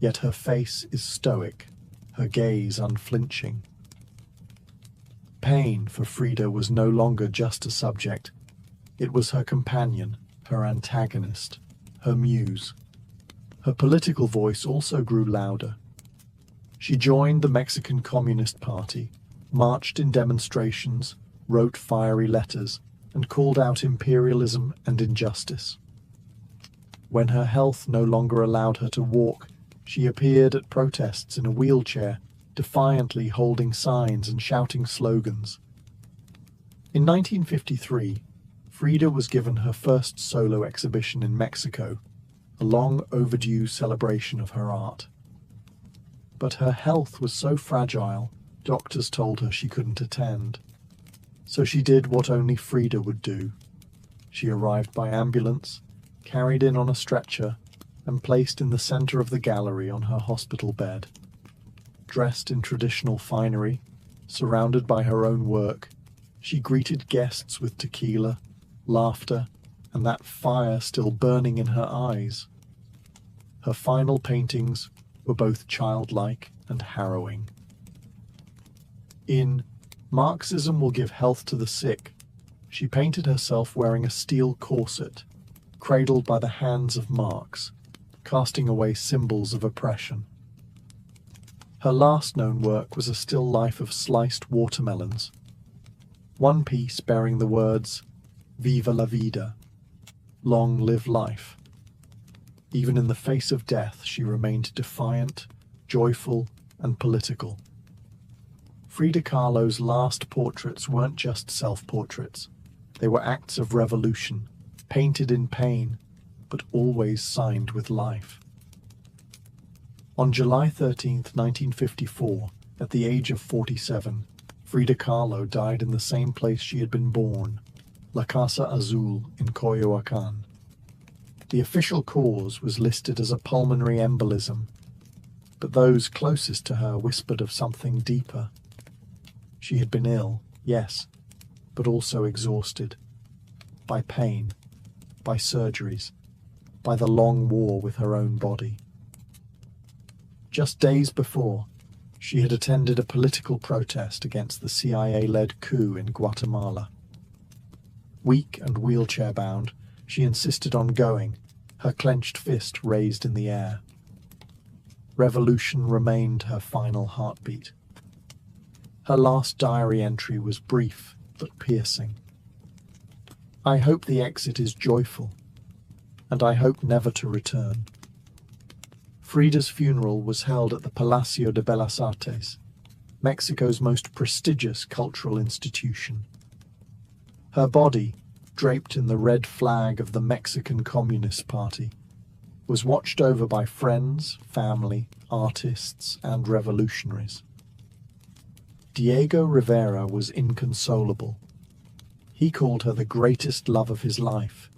Yet her face is stoic, her gaze unflinching. Pain for Frida was no longer just a subject. It was her companion, her antagonist, her muse. Her political voice also grew louder. She joined the Mexican Communist Party, marched in demonstrations, wrote fiery letters, and called out imperialism and injustice. When her health no longer allowed her to walk, she appeared at protests in a wheelchair, defiantly holding signs and shouting slogans. In 1953, Frida was given her first solo exhibition in Mexico, a long overdue celebration of her art. But her health was so fragile, doctors told her she couldn't attend. So she did what only Frida would do. She arrived by ambulance, carried in on a stretcher, and placed in the center of the gallery on her hospital bed. Dressed in traditional finery, surrounded by her own work, she greeted guests with tequila, laughter, and that fire still burning in her eyes. Her final paintings were both childlike and harrowing. In Marxism Will Give Health to the Sick, she painted herself wearing a steel corset, cradled by the hands of Marx, casting away symbols of oppression. Her last known work was a still life of sliced watermelons, one piece bearing the words, "Viva la vida," long live life. Even in the face of death, she remained defiant, joyful, and political. Frida Kahlo's last portraits weren't just self-portraits. They were acts of revolution, painted in pain, but always signed with life. On July 13, 1954, at the age of 47, Frida Kahlo died in the same place she had been born, La Casa Azul in Coyoacán. The official cause was listed as a pulmonary embolism, but those closest to her whispered of something deeper. She had been ill, yes, but also exhausted. By pain, by surgeries, by the long war with her own body. Just days before, she had attended a political protest against the CIA-led coup in Guatemala. Weak and wheelchair-bound, she insisted on going, her clenched fist raised in the air. Revolution remained her final heartbeat. Her last diary entry was brief but piercing. I hope the exit is joyful, and I hope never to return. Frida's funeral was held at the Palacio de Bellas Artes, Mexico's most prestigious cultural institution. Her body, draped in the red flag of the Mexican Communist Party, was watched over by friends, family, artists, and revolutionaries. Diego Rivera was inconsolable. He called her the greatest love of his life,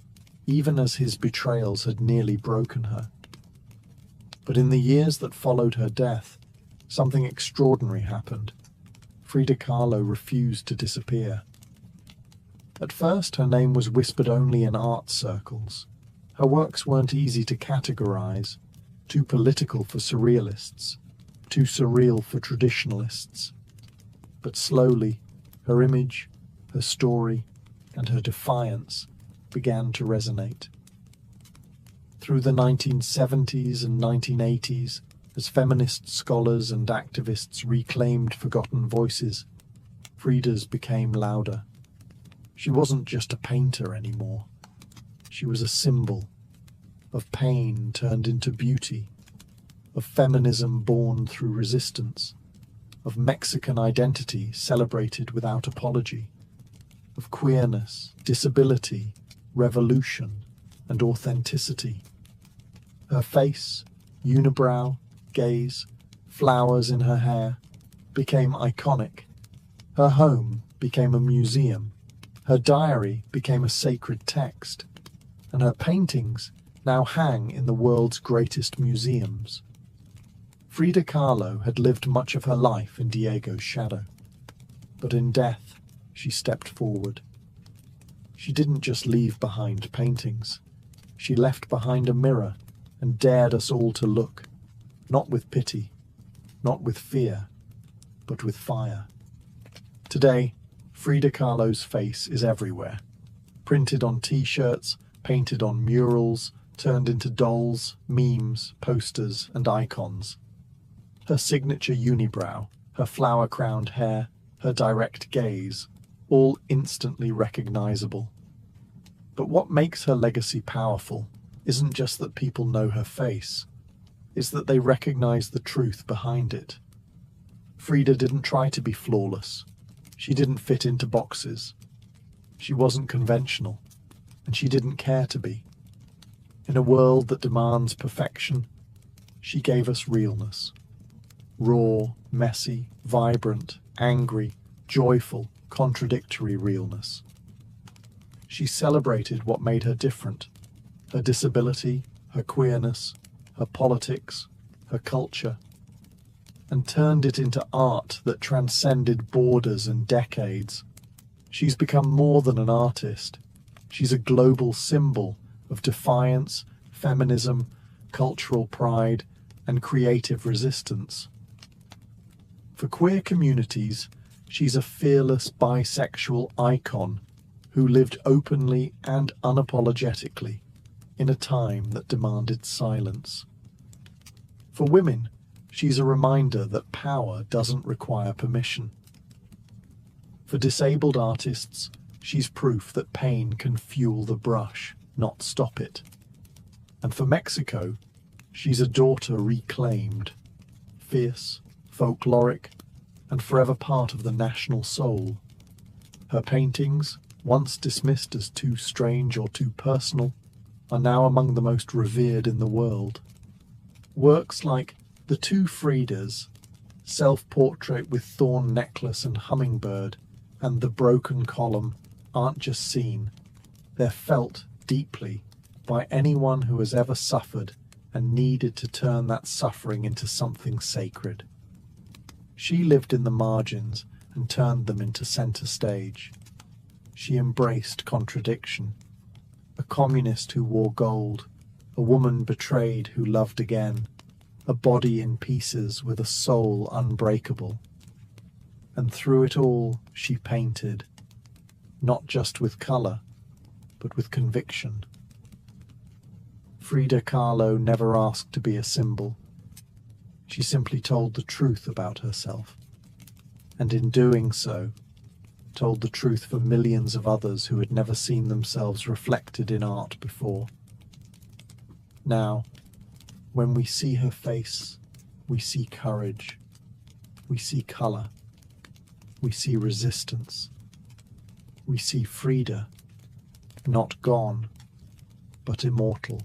even as his betrayals had nearly broken her. But in the years that followed her death, something extraordinary happened. Frida Kahlo refused to disappear. At first, her name was whispered only in art circles. Her works weren't easy to categorize, too political for surrealists, too surreal for traditionalists. But slowly, her image, her story, and her defiance began to resonate. Through the 1970s and 1980s, as feminist scholars and activists reclaimed forgotten voices, Frida's became louder. She wasn't just a painter anymore. She was a symbol of pain turned into beauty, of feminism born through resistance, of Mexican identity celebrated without apology, of queerness, disability, revolution, and authenticity. Her face, unibrow, gaze, flowers in her hair, became iconic. Her home became a museum. Her diary became a sacred text. And her paintings now hang in the world's greatest museums. Frida Kahlo had lived much of her life in Diego's shadow. But in death, she stepped forward. She didn't just leave behind paintings. She left behind a mirror and dared us all to look, not with pity, not with fear, but with fire. Today, Frida Kahlo's face is everywhere, printed on t-shirts, painted on murals, turned into dolls, memes, posters, and icons. Her signature unibrow, her flower-crowned hair, her direct gaze, all instantly recognizable. But what makes her legacy powerful isn't just that people know her face, it's that they recognize the truth behind it. Frida didn't try to be flawless. She didn't fit into boxes. She wasn't conventional, and she didn't care to be. In a world that demands perfection, she gave us realness. Raw, messy, vibrant, angry, joyful, contradictory realness. She celebrated what made her different: her disability, her queerness, her politics, her culture, and turned it into art that transcended borders and decades. She's become more than an artist. She's a global symbol of defiance, feminism, cultural pride, and creative resistance. For queer communities, she's a fearless bisexual icon who lived openly and unapologetically in a time that demanded silence. For women, she's a reminder that power doesn't require permission. For disabled artists, she's proof that pain can fuel the brush, not stop it. And for Mexico, she's a daughter reclaimed, fierce, folkloric, and forever part of the national soul. Her paintings, once dismissed as too strange or too personal, are now among the most revered in the world. Works like The Two Fridas, Self-Portrait with Thorn Necklace and Hummingbird, and The Broken Column aren't just seen, they're felt deeply by anyone who has ever suffered and needed to turn that suffering into something sacred. She lived in the margins and turned them into center stage. She embraced contradiction. A communist who wore gold, a woman betrayed who loved again, a body in pieces with a soul unbreakable. And through it all, she painted, not just with color, but with conviction. Frida Kahlo never asked to be a symbol. She simply told the truth about herself, and in doing so, told the truth for millions of others who had never seen themselves reflected in art before. Now, when we see her face, we see courage, we see color, we see resistance, we see Frida, not gone, but immortal.